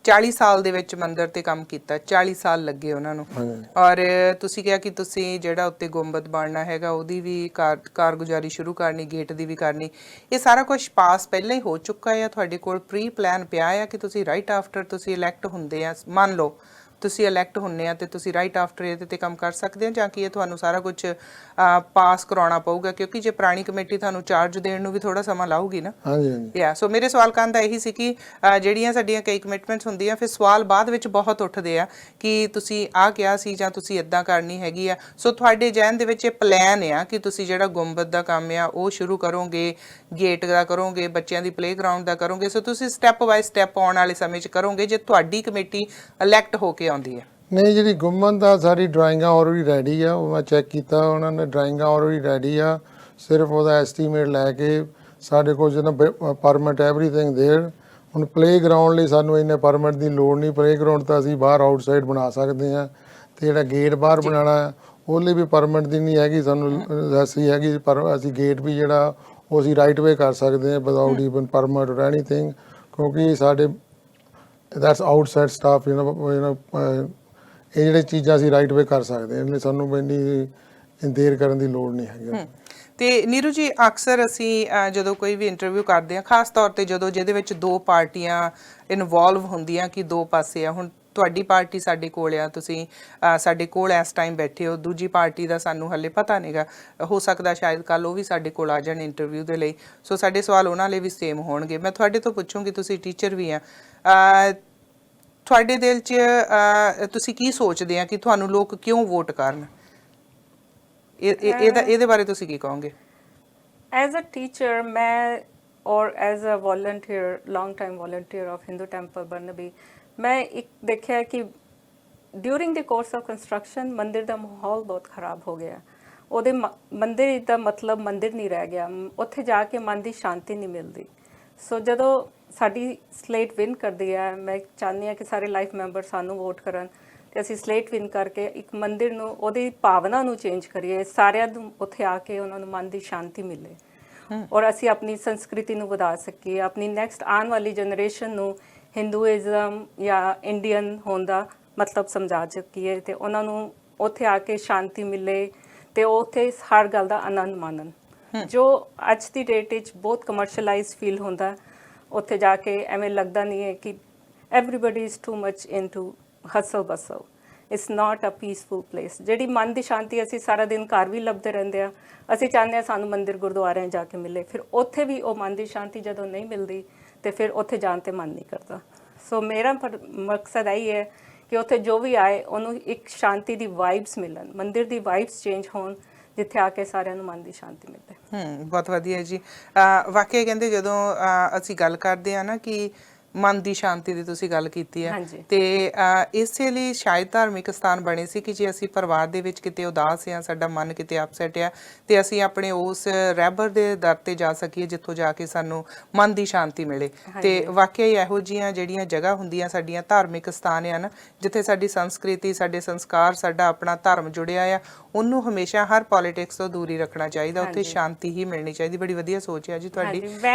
40 ਸਾਲ ਦੇ ਵਿੱਚ ਮੰਦਿਰ ਤੇ ਕੰਮ ਕੀਤਾ, 40 ਸਾਲ ਲੱਗੇ ਉਹਨਾਂ ਨੂੰ, ਔਰ ਤੁਸੀਂ ਕਿਹਾ ਕਿ ਤੁਸੀਂ ਜਿਹੜਾ ਉੱਤੇ ਗੁੰਬਦ ਬਣਨਾ ਹੈਗਾ ਉਹਦੀ ਵੀ ਕਾਰਗੁਜ਼ਾਰੀ ਸ਼ੁਰੂ ਕਰਨੀ, ਗੇਟ ਦੀ ਵੀ ਕਰਨੀ, ਇਹ ਸਾਰਾ ਕੁਝ ਪਾਸ ਪਹਿਲਾਂ ਹੀ ਹੋ ਚੁੱਕਾ ਹੈ? ਤੁਹਾਡੇ ਕੋਲ ਪ੍ਰੀ ਪਲਾਨ ਪਿਆ ਆ ਕਿ ਤੁਸੀਂ ਰਾਈਟ ਆਫਟਰ ਤੁਸੀਂ ਇਲੈਕਟ ਹੁੰਦੇ ਆ, ਮੰਨ ਲਓ ਤੁਸੀਂ ਇਲੈਕਟ ਹੁੰਦੇ ਆ ਤੇ ਤੁਸੀਂ ਰਾਈਟ ਆਫਟਰ ਇਹਦੇ ਤੇ ਕੰਮ ਕਰ ਸਕਦੇ ਆ, ਜਾਂ ਕਿ ਇਹ ਤੁਹਾਨੂੰ ਸਾਰਾ ਕੁਝ ਪਾਸ ਕਰਾਉਣਾ ਪਊਗਾ? ਕਿਉਂਕਿ ਜੇ ਪੁਰਾਣੀ ਕਮੇਟੀ ਤੁਹਾਨੂੰ ਚਾਰਜ ਦੇਣ ਨੂੰ ਵੀ ਥੋੜਾ ਸਮਾਂ ਲਾਊਗੀ ਨਾ। ਯਾ ਸੋ ਮੇਰੇ ਸਵਾਲ ਕਰਨ ਦਾ ਇਹੀ ਸੀ ਕਿ ਜਿਹੜੀਆਂ ਸਾਡੀਆਂ ਕਈ ਕਮਿਟਮੈਂਟਸ ਹੁੰਦੀਆਂ ਫਿਰ ਸਵਾਲ ਬਾਅਦ ਵਿੱਚ ਬਹੁਤ ਉੱਠਦੇ ਆ ਕਿ ਤੁਸੀਂ ਆਹ ਕਿਹਾ ਸੀ ਜਾਂ ਤੁਸੀਂ ਇਦਾਂ ਕਰਨੀ ਹੈਗੀ ਆ। ਸੋ ਤੁਹਾਡੇ ਜਹਨ ਦੇ ਵਿੱਚ ਇਹ ਪਲਾਨ ਆ ਕਿ ਤੁਸੀਂ ਜਿਹੜਾ ਗੁੰਬਦ ਦਾ ਕੰਮ ਆ ਉਹ ਸ਼ੁਰੂ ਕਰੋਗੇ, ਗੇਟ ਦਾ ਕਰੋਗੇ, ਬੱਚਿਆਂ ਦੀ ਪਲੇਗਰਾਊਂਡ ਦਾ ਕਰੋਗੇ, ਸੋ ਤੁਸੀਂ ਸਟੈਪ ਬਾਏ ਸਟੈਪ ਆਉਣ ਵਾਲੇ ਸਮੇਂ 'ਚ ਕਰੋਗੇ ਜੇ ਤੁਹਾਡੀ ਕਮੇਟੀ ਇਲੈਕਟ ਹੋ ਕੇ ਆਉਂਦੀ ਹੈ? ਨਹੀਂ, ਜਿਹੜੀ ਗੁੰਮਤ ਦਾ ਸਾਡੀ ਡਰਾਇੰਗਾਂ ਆਲਰੇਡੀ ਰੈਡੀ ਆ, ਉਹ ਮੈਂ ਚੈੱਕ ਕੀਤਾ, ਉਹਨਾਂ ਨੇ ਡਰਾਇੰਗਾਂ ਆਲਰੇਡੀ ਰੈਡੀ ਆ, ਸਿਰਫ ਉਹਦਾ ਐਸਟੀਮੇਟ ਲੈ ਕੇ ਸਾਡੇ ਕੋਲ ਜਿਹੜਾ ਪਰਮਿਟ ਐਵਰੀਥਿੰਗ ਦੇਰ। ਹੁਣ ਪਲੇਗਰਾਊਂਡ ਲਈ ਸਾਨੂੰ ਇੰਨੇ ਪਰਮਿਟ ਦੀ ਲੋੜ ਨਹੀਂ, ਪਲੇਗਰਾਊਂਡ ਤਾਂ ਅਸੀਂ ਬਾਹਰ ਆਊਟਸਾਈਡ ਬਣਾ ਸਕਦੇ ਹਾਂ, ਤੇ ਜਿਹੜਾ ਗੇਟ ਬਾਹਰ ਬਣਾਉਣਾ ਉਹਦੇ ਲਈ ਵੀ ਪਰਮਿਟ ਦੀ ਨਹੀਂ ਹੈਗੀ ਸਾਨੂੰ ਅਸੀਂ ਹੈਗੀ, ਪਰ ਅਸੀਂ ਗੇਟ ਵੀ ਜਿਹੜਾ ਉਹ ਅਸੀਂ ਰਾਈਟ ਵੇ ਕਰ ਸਕਦੇ ਹਾਂ ਵਿਦਆਊਟ ਈਵਨ ਪਰਮਿਟ ਔਰ ਐਨੀਥਿੰਗ, ਕਿਉਂਕਿ ਸਾਡੇ ਦੈਟਸ ਆਊਟਸਾਈਡ ਸਟਾਫ ਇਹ ਜਿਹੜੇ ਚੀਜ਼ਾਂ ਅਸੀਂ ਰਾਈਟ ਵੇ ਕਰ ਸਕਦੇ ਹਾਂ, ਇਸ ਲਈ ਸਾਨੂੰ ਇੰਨੀ ਦੇਰ ਕਰਨ ਦੀ ਲੋੜ ਨਹੀਂ ਹੈਗੀ। ਤੇ ਨੀਰੂ ਜੀ, ਅਕਸਰ ਅਸੀਂ ਜਦੋਂ ਕੋਈ ਵੀ ਇੰਟਰਵਿਊ ਕਰਦੇ ਹਾਂ, ਖਾਸ ਤੌਰ ਤੇ ਜਦੋਂ ਜਿਹਦੇ ਵਿੱਚ ਦੋ ਪਾਰਟੀਆਂ ਇਨਵੋਲਵ ਹੁੰਦੀਆਂ ਕਿ ਦੋ ਪਾਸੇ ਆ, ਹੁਣ ਤੁਹਾਡੀ ਪਾਰਟੀ ਸਾਡੇ ਕੋਲ ਆ, ਤੁਸੀਂ ਸਾਡੇ ਕੋਲ ਇਸ ਟਾਈਮ ਬੈਠੇ ਹੋ, ਦੂਜੀ ਪਾਰਟੀ ਦਾ ਸਾਨੂੰ ਹਲੇ ਪਤਾ ਨਹੀਂਗਾ, ਹੋ ਸਕਦਾ ਸ਼ਾਇਦ ਕੱਲ ਉਹ ਵੀ ਸਾਡੇ ਕੋਲ ਆ ਜਾਣ ਇੰਟਰਵਿਊ ਦੇ ਲਈ, ਸੋ ਸਾਡੇ ਸਵਾਲ ਉਹਨਾਂ ਲਈ ਵੀ ਸੇਮ ਹੋਣਗੇ। ਮੈਂ ਤੁਹਾਡੇ ਤੋਂ ਪੁੱਛੂੰਗੀ, ਤੁਸੀਂ ਟੀਚਰ ਵੀ ਆ, ਤੁਹਾਡੇ ਦਿਲ 'ਚ ਤੁਸੀਂ ਕੀ ਸੋਚਦੇ ਆ ਕਿ ਤੁਹਾਨੂੰ ਲੋਕ ਕਿਉਂ ਵੋਟ ਕਰਨ? ਇਹਦੇ ਬਾਰੇ ਤੁਸੀਂ ਕੀ ਕਹੋਗੇ? ਐਜ਼ ਅ ਟੀਚਰ ਮੈਂ ਔਰ as a volunteer, long time volunteer of Hindu temple Burnaby, ਮੈਂ ਇੱਕ ਦੇਖਿਆ ਕਿ during the course of construction ਮੰਦਿਰ ਦਾ ਮਾਹੌਲ ਬਹੁਤ ਖਰਾਬ ਹੋ ਗਿਆ। ਉਹਦੇ ਮੰਦਿਰ ਦਾ ਮਤਲਬ ਮੰਦਿਰ ਨਹੀਂ ਰਹਿ ਗਿਆ, ਉੱਥੇ ਜਾ ਕੇ ਮਨ ਦੀ ਸ਼ਾਂਤੀ ਨਹੀਂ ਮਿਲਦੀ। ਸੋ ਜਦੋਂ ਸਾਡੀ ਸਲੇਟ ਵਿਨ ਕਰਦੀ ਹੈ, ਮੈਂ ਚਾਹੁੰਦੀ ਹਾਂ ਕਿ ਸਾਰੇ ਲਾਈਫ ਮੈਂਬਰ ਸਾਨੂੰ ਵੋਟ ਕਰਨ ਤੇ ਅਸੀਂ ਸਲੇਟ ਵਿਨ ਕਰਕੇ ਇੱਕ ਮੰਦਿਰ ਨੂੰ, ਉਹਦੀ ਭਾਵਨਾ ਨੂੰ ਚੇਂਜ ਕਰੀਏ, ਸਾਰਿਆਂ ਨੂੰ ਉੱਥੇ ਆ ਕੇ ਉਹਨਾਂ ਨੂੰ ਮਨ ਦੀ ਸ਼ਾਂਤੀ ਮਿਲੇ ਔਰ ਅਸੀਂ ਆਪਣੀ ਸੰਸਕ੍ਰਿਤੀ ਨੂੰ ਵਧਾ ਸਕੀਏ, ਆਪਣੀ ਨੈਕਸਟ ਆਉਣ ਵਾਲੀ ਜਨਰੇਸ਼ਨ ਨੂੰ ਹਿੰਦੂਇਜ਼ਮ ਜਾਂ ਇੰਡੀਅਨ ਹੋਣ ਦਾ ਮਤਲਬ ਸਮਝਾ ਸਕੀਏ ਤੇ ਉਹਨਾਂ ਨੂੰ ਉੱਥੇ ਆ ਕੇ ਸ਼ਾਂਤੀ ਮਿਲੇ ਤੇ ਉਹ ਉੱਥੇ ਹਰ ਗੱਲ ਦਾ ਆਨੰਦ ਮਾਣਨ। ਜੋ ਅੱਜ ਦੀ ਡੇਟ ਵਿੱਚ ਬਹੁਤ ਕਮਰਸ਼ੀਅਲਾਈਜ਼ ਫੀਲ ਹੁੰਦਾ, ਉੱਥੇ ਜਾ ਕੇ ਐਵੇਂ ਲੱਗਦਾ ਨਹੀਂ ਹੈ ਕਿ everybody is too much into hustle bustle, it's not a peaceful place. ਜਿਹੜੀ ਮਨ ਦੀ ਸ਼ਾਂਤੀ ਅਸੀਂ ਸਾਰਾ ਦਿਨ ਘਰ ਵੀ ਲੱਭਦੇ ਰਹਿੰਦੇ ਆ, ਅਸੀਂ ਚਾਹੁੰਦੇ ਹਾਂ ਸਾਨੂੰ ਮੰਦਿਰ ਗੁਰਦੁਆਰਿਆਂ ਜਾ ਕੇ ਮਿਲੇ, ਫਿਰ ਉੱਥੇ ਵੀ ਉਹ ਮਨ ਦੀ ਸ਼ਾਂਤੀ ਜਦੋਂ ਨਹੀਂ ਮਿਲਦੀ ਤੇ ਫਿਰ ਉੱਥੇ ਜਾਣ ਤੇ ਮਨ ਨਹੀਂ ਕਰਦਾ। ਸੋ ਮੇਰਾ ਮਕਸਦ ਇਹ ਹੈ ਕਿ ਉੱਥੇ ਜੋ ਵੀ ਆਏ ਉਹਨੂੰ ਇੱਕ ਸ਼ਾਂਤੀ ਦੀ ਵਾਈਬਸ ਮਿਲਣ, ਮੰਦਿਰ ਦੀ ਵਾਈਬਸ ਚੇਂਜ ਹੋਣ, ਜਿੱਥੇ ਆ ਕੇ ਸਾਰਿਆਂ ਨੂੰ ਮਨ ਦੀ ਸ਼ਾਂਤੀ ਮਿਲੇ। ਬਹੁਤ ਵਧੀਆ ਜੀ। ਵਾਕਿਆ ਕਹਿੰਦੇ ਜਦੋਂ ਅਸੀਂ ਗੱਲ ਕਰਦੇ ਆ ਨਾ ਕਿ ਮਨ ਦੀ ਸ਼ਾਂਤੀ ਦੀ ਤੁਸੀਂ ਗੱਲ ਕੀਤੀ ਹੈ, ਤੇ ਇਸੇ ਲਈ ਸ਼ਾਇਦ ਧਾਰਮਿਕ ਸਥਾਨ ਬਣੇ ਸੀ ਕਿ ਜੇ ਅਸੀਂ ਪਰਿਵਾਰ ਦੇ ਵਿੱਚ ਕਿਤੇ ਉਦਾਸ ਆ, ਸਾਡਾ ਮਨ ਕਿਤੇ ਅਪਸੈਟ ਆ, ਤੇ ਅਸੀਂ ਆਪਣੇ ਉਸ ਰਹਿਬਰ ਦੇ ਦਰ ਤੇ ਜਾ ਸਕੀਏ ਜਿੱਥੋਂ ਜਾ ਕੇ ਸਾਨੂੰ ਮਨ ਦੀ ਸ਼ਾਂਤੀ ਮਿਲੇ। ਤੇ ਵਾਕਿਆ ਹੀ ਇਹੋ ਜਿਹੀਆਂ ਜਿਹੜੀਆਂ ਜਗ੍ਹਾ ਹੁੰਦੀਆਂ ਸਾਡੀਆਂ ਧਾਰਮਿਕ ਸਥਾਨ ਆ ਨਾ, ਜਿੱਥੇ ਸਾਡੀ ਸੰਸਕ੍ਰਿਤੀ, ਸਾਡੇ ਸੰਸਕਾਰ, ਸਾਡਾ ਆਪਣਾ ਧਰਮ ਜੁੜਿਆ ਆ, ਉਹਨੂੰ ਹਮੇਸ਼ਾ ਹਰ ਪੋਲਿਟਿਕਸ ਤੋਂ ਦੂਰੀ ਰੱਖਣਾ ਚਾਹੀਦਾ, ਉੱਥੇ ਸ਼ਾਂਤੀ ਹੀ ਮਿਲਣੀ ਚਾਹੀਦੀ। ਬੜੀ ਵਧੀਆ ਸੋਚ ਹੈ ਜੀ ਤੁਹਾਡੀ।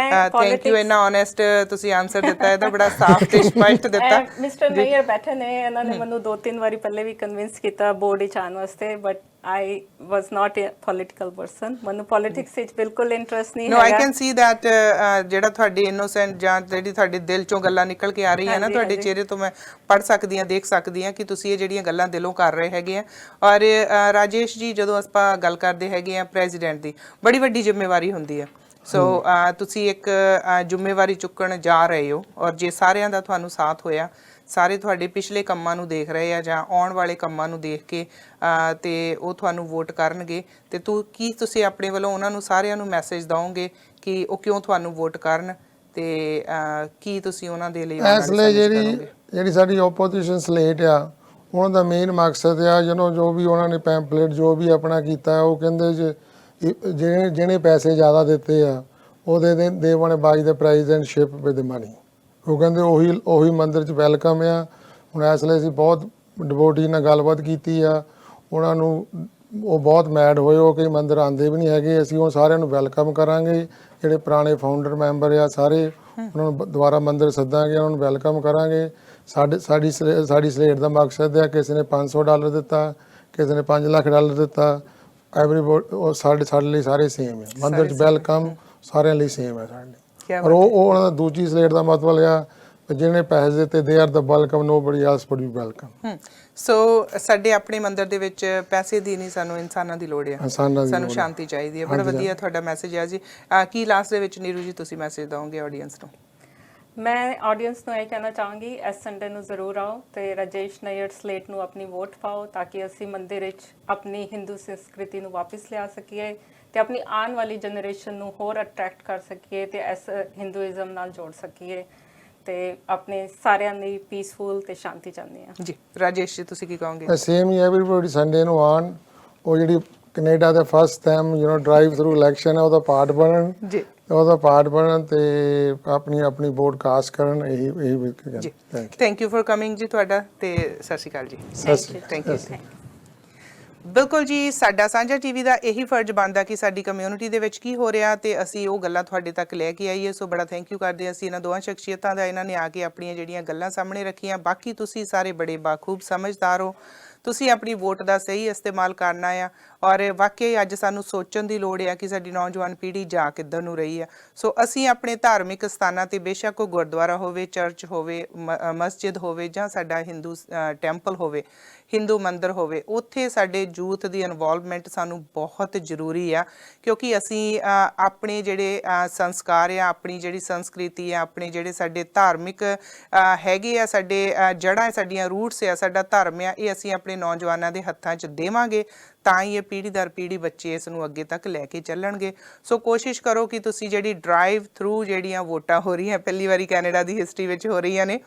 ਥੈਂਕ ਯੂ, ਇੰਨਾ ਓਨੈਸਟ ਤੁਸੀਂ ਆਨਸਰ ਦਿੱਤਾ, ਇਹਦਾ ਬੜਾ ਸਾਫ਼ ਤੇ ਸਪਸ਼ਟ ਦਿੱਤਾ। ਮਿਸਟਰ ਮੇਅਰ ਬੈਠੇ ਨੇ, ਇਹਨਾਂ ਨੇ ਮੈਨੂੰ 2-3 ਵਾਰੀ ਪਹਿਲੇ ਵੀ ਕਨਵਿੰਸ ਕੀਤਾ ਬੋਰਡ ਵਿੱਚ ਆਉਣ ਵਾਸਤੇ, but I was not a political person, ਮੈਨੂੰ ਪੋਲਿਟਿਕਸ ਵਿੱਚ ਬਿਲਕੁਲ ਇੰਟਰਸਟ ਨਹੀਂ ਹੈਗਾ। No, I can see that ਜਿਹੜਾ ਤੁਹਾਡੀ ਇਨੋਸੈਂਟ ਜਾਂ ਜਿਹੜੀ ਤੁਹਾਡੇ ਦਿਲ ਚੋਂ ਗੱਲਾਂ ਨਿਕਲ ਕੇ ਆ ਰਹੀ ਹੈ ਨਾ, ਤੁਹਾਡੇ ਚਿਹਰੇ ਤੋਂ ਮੈਂ ਪੜ੍ਹ ਸਕਦੀ ਹਾਂ, ਦੇਖ ਸਕਦੀ ਹਾਂ ਕਿ ਤੁਸੀਂ ਇਹ ਜਿਹੜੀਆਂ ਗੱਲਾਂ ਦਿਲੋਂ ਕਰ ਰਹੇ ਹੈਗੇ ਆ। ਔਰ ਰਾਜੇਸ਼ ਜੀ, ਜਦੋਂ ਆਪਾਂ ਗੱਲ ਕਰਦੇ ਹੈਗੇ ਆ ਪ੍ਰੈਜ਼ੀਡੈਂਟ ਦੀ, ਬੜੀ ਵੱਡੀ ਜ਼ਿੰਮੇਵਾਰੀ ਹੁੰਦੀ ਹੈ। ਸੋ ਤੁਸੀਂ ਇੱਕ ਜ਼ਿੰਮੇਵਾਰੀ ਚੁੱਕਣ ਜਾ ਰਹੇ ਹੋ, ਔਰ ਜੇ ਸਾਰਿਆਂ ਦਾ ਤੁਹਾਨੂੰ ਸਾਥ ਹੋਇਆ, ਸਾਰੇ ਤੁਹਾਡੇ ਪਿਛਲੇ ਕੰਮਾਂ ਨੂੰ ਦੇਖ ਰਹੇ ਆ ਜਾਂ ਆਉਣ ਵਾਲੇ ਕੰਮਾਂ ਨੂੰ ਦੇਖ ਕੇ ਤੇ ਉਹ ਤੁਹਾਨੂੰ ਵੋਟ ਕਰਨਗੇ, ਤੇ ਤੁਸੀਂ ਆਪਣੇ ਵੱਲੋਂ ਉਹਨਾਂ ਨੂੰ ਸਾਰਿਆਂ ਨੂੰ ਮੈਸੇਜ ਦਿਓਗੇ ਕਿ ਉਹ ਕਿਉਂ ਤੁਹਾਨੂੰ ਵੋਟ ਕਰਨ, ਤੇ ਕੀ ਤੁਸੀਂ ਉਹਨਾਂ ਦੇ ਲਈ ਇਸ ਲਈ ਜਿਹੜੀ ਸਾਡੀ ਓਪੋਜੀਸ਼ਨ ਸਲੇਟ ਆ, ਉਹਨਾਂ ਦਾ ਮੇਨ ਮਕਸਦ ਆ ਜੋ ਵੀ ਉਹਨਾਂ ਨੇ ਪੈਂਪਲੇਟ ਜੋ ਵੀ ਆਪਣਾ ਕੀਤਾ, ਉਹ ਕਹਿੰਦੇ ਜਿਹਨੇ ਪੈਸੇ ਜ਼ਿਆਦਾ ਦਿੱਤੇ ਆ ਉਹਦੇ they want buy the presidentship with money. ਉਹ ਕਹਿੰਦੇ ਉਹੀ ਮੰਦਿਰ 'ਚ ਵੈਲਕਮ ਆ। ਹੁਣ ਇਸ ਲਈ ਅਸੀਂ ਬਹੁਤ ਡਿਵੋਟੀ ਨਾਲ ਗੱਲਬਾਤ ਕੀਤੀ ਆ, ਉਹਨਾਂ ਨੂੰ ਉਹ ਬਹੁਤ ਮੈਡ ਹੋਏ, ਉਹ ਕਈ ਮੰਦਿਰ ਆਉਂਦੇ ਵੀ ਨਹੀਂ ਹੈਗੇ। ਅਸੀਂ ਉਹ ਸਾਰਿਆਂ ਨੂੰ ਵੈਲਕਮ ਕਰਾਂਗੇ, ਜਿਹੜੇ ਪੁਰਾਣੇ ਫਾਊਂਡਰ ਮੈਂਬਰ ਆ ਸਾਰੇ, ਉਹਨਾਂ ਨੂੰ ਦੁਬਾਰਾ ਮੰਦਿਰ ਸੱਦਾਂਗੇ, ਉਹਨਾਂ ਨੂੰ ਵੈਲਕਮ ਕਰਾਂਗੇ। ਸਾਡੀ ਸਲੇਟ ਦਾ ਮਕਸਦ ਆ, ਕਿਸੇ ਨੇ $500 ਦਿੱਤਾ, ਕਿਸੇ ਨੇ $5 ਲੱਖ ਦਿੱਤਾ, ਐਵਰੀਬੋਡੀ ਸਾਡੇ ਲਈ ਸਾਰੇ ਸੇਮ ਹੈ। ਮੰਦਿਰ 'ਚ ਵੈਲਕਮ ਸਾਰਿਆਂ ਲਈ ਸੇਮ ਹੈ ਸਾਡੇ ਲਈ। ਔਰ ਉਹ ਉਹਨਾਂ ਦਾ ਦੂਜੀ ਸਲੇਟ ਦਾ ਮਤਲਬ ਆ ਜਿਹਨੇ ਪੈਸੇ ਦਿੱਤੇ, they are the welcome, nobody else would be welcome. So ਸਾਡੇ ਆਪਣੇ ਮੰਦਿਰ ਦੇ ਵਿੱਚ ਪੈਸੇ ਦੀ ਨਹੀਂ, ਸਾਨੂੰ ਇਨਸਾਨਾਂ ਦੀ ਲੋੜ ਹੈ, ਸਾਨੂੰ ਸ਼ਾਂਤੀ ਚਾਹੀਦੀ ਹੈ। ਬੜਾ ਵਧੀਆ ਤੁਹਾਡਾ ਮੈਸੇਜ ਹੈ ਜੀ। ਕੀ ਲਾਸਟ ਦੇ ਵਿੱਚ ਨੀਰੂ ਜੀ ਤੁਸੀਂ ਮੈਸੇਜ ਦਿਓਗੇ ਆਡੀਅנס ਨੂੰ? ਮੈਂ ਆਡੀਅנס ਨੂੰ ਇਹ ਕਹਿਣਾ ਚਾਹਾਂਗੀ, ਇਸ ਸੰਡੇ ਨੂੰ ਜ਼ਰੂਰ ਆਓ ਤੇ ਰਾਜੇਸ਼ ਨਈਅਰ ਸਲੇਟ ਨੂੰ ਆਪਣੀ ਵੋਟ ਪਾਓ, ਤਾਂ ਕਿ ਅਸੀਂ ਮੰਦਿਰ ਵਿੱਚ ਆਪਣੀ ਹਿੰਦੂ ਸੰਸਕ੍ਰਿਤੀ ਨੂੰ ਵਾਪਸ ਲਿਆ ਸਕੀਏ ਤੇ ਆਪਣੀ ਆਉਣ ਵਾਲੀ ਜਨਰੇਸ਼ਨ ਨੂੰ ਹੋਰ ਅਟਰੈਕਟ ਕਰ ਸਕੀਏ ਤੇ ਇਸ ਹਿੰਦੂਇਜ਼ਮ ਨਾਲ ਜੋੜ ਸਕੀਏ ਤੇ ਆਪਣੇ ਸਾਰਿਆਂ ਲਈ ਪੀਸਫੁਲ ਤੇ ਸ਼ਾਂਤੀ ਚਾਹੁੰਦੇ ਹਾਂ ਜੀ। ਰਾਜੇਸ਼ ਜੀ ਤੁਸੀਂ ਕੀ ਕਹੋਗੇ? ਸੇਮ ਹੀ ਐਵਰੀਬੋਡੀ ਸੰਡੇ ਨੂੰ ਆਉਣ, ਉਹ ਜਿਹੜੀ ਕੈਨੇਡਾ ਦੇ first time drive through election ਹੈ, ਉਹਦਾ ਪਾਰਟ ਬਣਨ ਜੀ, ਉਹਦਾ ਪਾਰਟ ਬਣਨ ਤੇ ਆਪਣੀ ਵੋਟ ਕਾਸਟ ਕਰਨ। ਇਹੀ ਜੀ। ਥੈਂਕ ਯੂ ਫॉर ਕਮਿੰਗ ਜੀ ਤੁਹਾਡਾ, ਤੇ ਸਤਿ ਸ਼੍ਰੀ ਅਕਾਲ ਜੀ। Thank you. ਬਿਲਕੁਲ ਜੀ, ਸਾਡਾ ਸਾਂਝਾ ਟੀਵੀ ਦਾ ਇਹੀ ਫਰਜ਼ ਬਣਦਾ ਕਿ ਸਾਡੀ ਕਮਿਊਨਿਟੀ ਦੇ ਵਿੱਚ ਕੀ ਹੋ ਰਿਹਾ ਤੇ ਅਸੀਂ ਉਹ ਗੱਲਾਂ ਤੁਹਾਡੇ ਤੱਕ ਲੈ ਕੇ ਆਈਏ। ਸੋ ਬੜਾ ਥੈਂਕ ਯੂ ਕਰਦੇ ਅਸੀਂ ਇਹਨਾਂ ਦੋਵਾਂ ਸ਼ਖਸੀਅਤਾਂ ਦਾ, ਇਹਨਾਂ ਨੇ ਆ ਕੇ ਆਪਣੀਆਂ ਜਿਹੜੀਆਂ ਗੱਲਾਂ ਸਾਹਮਣੇ ਰੱਖੀਆਂ। ਬਾਕੀ ਤੁਸੀਂ ਸਾਰੇ ਬੜੇ ਬਾਖੂਬ ਸਮਝਦਾਰ ਹੋ, ਤੁਸੀਂ ਆਪਣੀ ਵੋਟ ਦਾ ਸਹੀ ਇਸਤੇਮਾਲ ਕਰਨਾ ਆ। ਔਰ ਵਾਕਈ ਅੱਜ ਸਾਨੂੰ ਸੋਚਣ ਦੀ ਲੋੜ ਆ ਕਿ ਸਾਡੀ ਨੌਜਵਾਨ ਪੀੜ੍ਹੀ ਜਾ ਕਿੱਧਰ ਨੂੰ ਰਹੀ ਆ। ਸੋ ਅਸੀਂ ਆਪਣੇ ਧਾਰਮਿਕ ਸਥਾਨਾਂ ਤੇ ਬੇਸ਼ੱਕ ਉਹ ਗੁਰਦੁਆਰਾ ਹੋਵੇ, ਚਰਚ ਹੋਵੇ, ਮਸਜਿਦ ਹੋਵੇ ਜਾਂ ਸਾਡਾ ਹਿੰਦੂ ਟੈਂਪਲ ਹੋਵੇ, ਹਿੰਦੂ ਮੰਦਿਰ ਹੋਵੇ, ਉੱਥੇ ਸਾਡੇ ਯੂਥ ਦੀ ਇਨਵੋਲਵਮੈਂਟ ਸਾਨੂੰ ਬਹੁਤ ਜ਼ਰੂਰੀ ਆ। ਕਿਉਂਕਿ ਅਸੀਂ ਆਪਣੇ ਜਿਹੜੇ ਸੰਸਕਾਰ ਆ, ਆਪਣੀ ਜਿਹੜੀ ਸੰਸਕ੍ਰਿਤੀ ਆ, ਆਪਣੇ ਜਿਹੜੇ ਸਾਡੇ ਧਾਰਮਿਕ ਹੈਗੇ ਆ, ਸਾਡੇ ਜੜ੍ਹਾਂ ਸਾਡੀਆਂ ਰੂਟਸ ਆ, ਸਾਡਾ ਧਰਮ ਆ, ਇਹ ਅਸੀਂ ਆਪਣੇ ਨੌਜਵਾਨਾਂ ਦੇ ਹੱਥਾਂ 'ਚ ਦੇਵਾਂਗੇ ਤਾਂ ਹੀ ਇਹ ਪੀੜ੍ਹੀ ਦਰ ਪੀੜ੍ਹੀ ਬੱਚੇ ਇਸ ਨੂੰ ਅੱਗੇ ਤੱਕ ਲੈ ਕੇ ਚੱਲਣਗੇ। ਸੋ ਕੋਸ਼ਿਸ਼ ਕਰੋ ਕਿ ਤੁਸੀਂ ਜਿਹੜੀ ਡਰਾਈਵ ਥਰੂ ਜਿਹੜੀਆਂ ਵੋਟਾਂ ਹੋ ਰਹੀਆਂ, ਪਹਿਲੀ ਵਾਰੀ ਕੈਨੇਡਾ ਦੀ ਹਿਸਟਰੀ ਵਿੱਚ ਹੋ ਰਹੀਆਂ ਨੇ।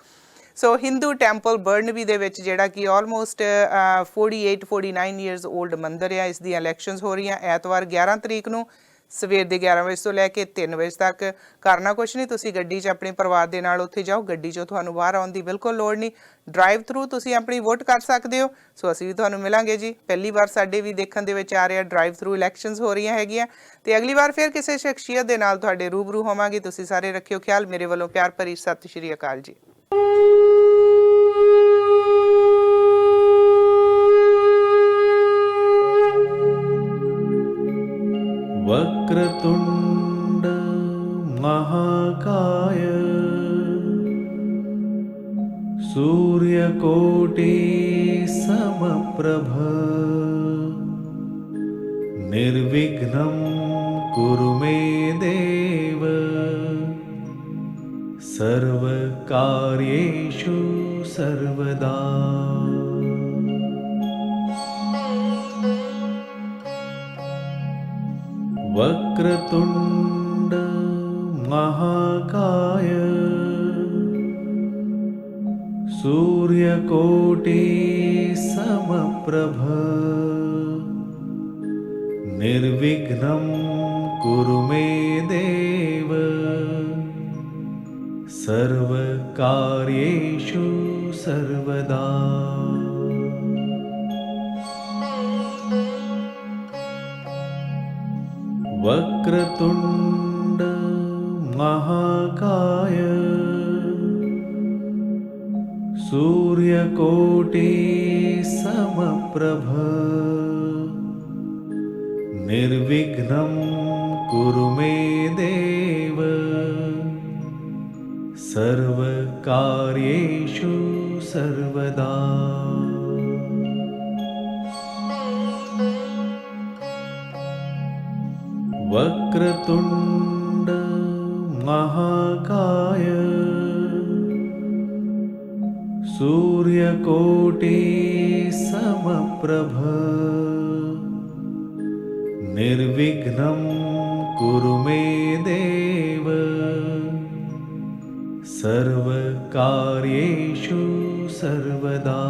ਸੋ ਹਿੰਦੂ ਟੈਂਪਲ ਬਰਨਬੀ ਦੇ ਵਿੱਚ ਜਿਹੜਾ ਕਿ ਆਲਮੋਸਟ 48-49 ਈਅਰਸ ਓਲਡ ਮੰਦਿਰ ਆ, ਇਸ ਦੀਆਂ ਇਲੈਕਸ਼ਨਸ ਹੋ ਰਹੀਆਂ ਐਤਵਾਰ 11 ਤਰੀਕ ਨੂੰ ਸਵੇਰ ਦੇ 11 ਵਜੇ ਤੋਂ ਲੈ ਕੇ 3 ਵਜੇ ਤੱਕ। ਕਰਨਾ ਕੁਛ ਨਹੀਂ, ਤੁਸੀਂ ਗੱਡੀ 'ਚ ਆਪਣੇ ਪਰਿਵਾਰ ਦੇ ਨਾਲ ਉੱਥੇ ਜਾਓ, ਗੱਡੀ 'ਚੋਂ ਤੁਹਾਨੂੰ ਬਾਹਰ ਆਉਣ ਦੀ ਬਿਲਕੁਲ ਲੋੜ ਨਹੀਂ, ਡਰਾਈਵ ਥਰੂ ਤੁਸੀਂ ਆਪਣੀ ਵੋਟ ਕਰ ਸਕਦੇ ਹੋ। ਸੋ ਅਸੀਂ ਵੀ ਤੁਹਾਨੂੰ ਮਿਲਾਂਗੇ ਜੀ। ਪਹਿਲੀ ਵਾਰ ਸਾਡੇ ਵੀ ਦੇਖਣ ਦੇ ਵਿੱਚ ਆ ਰਿਹਾ ਡਰਾਈਵ ਥਰੂ ਇਲੈਕਸ਼ਨਸ ਹੋ ਰਹੀਆਂ ਹੈਗੀਆਂ, ਤੇ ਅਗਲੀ ਵਾਰ ਫਿਰ ਕਿਸੇ ਸ਼ਖਸੀਅਤ ਦੇ ਨਾਲ ਤੁਹਾਡੇ ਰੂਬਰੂ ਹੋਵਾਂਗੇ। ਤੁਸੀਂ ਸਾਰੇ ਰੱਖਿਓ ਖਿਆਲ। ਮੇਰੇ ਵੱਲੋਂ ਪਿਆਰ ਭਰੀ ਸਤਿ ਸ਼੍ਰੀ ਅਕਾਲ ਜੀ। वक्रतुण्ड महाकाय सूर्यकोटि समप्रभ निर्विघ्नं कुरु मे देव सर्वकार्येषु सर्वदा। वक्रतुण्ड महाकाय सूर्यकोटि समप्रभ निर्विघ्नं कुरु मे देव सर्वकार्येषु सर्वदा। वक्रतुण्ड महाकाय सूर्यकोटि समप्रभ निर्विघ्नं कुरु मे देव सर्वकार्येषु सर्वदा। वक्रतुण्ड महाकाय सूर्यकोटि समप्रभ निर्विघ्नं कुरु मे देव सर्वकार्येषु सर्वदा।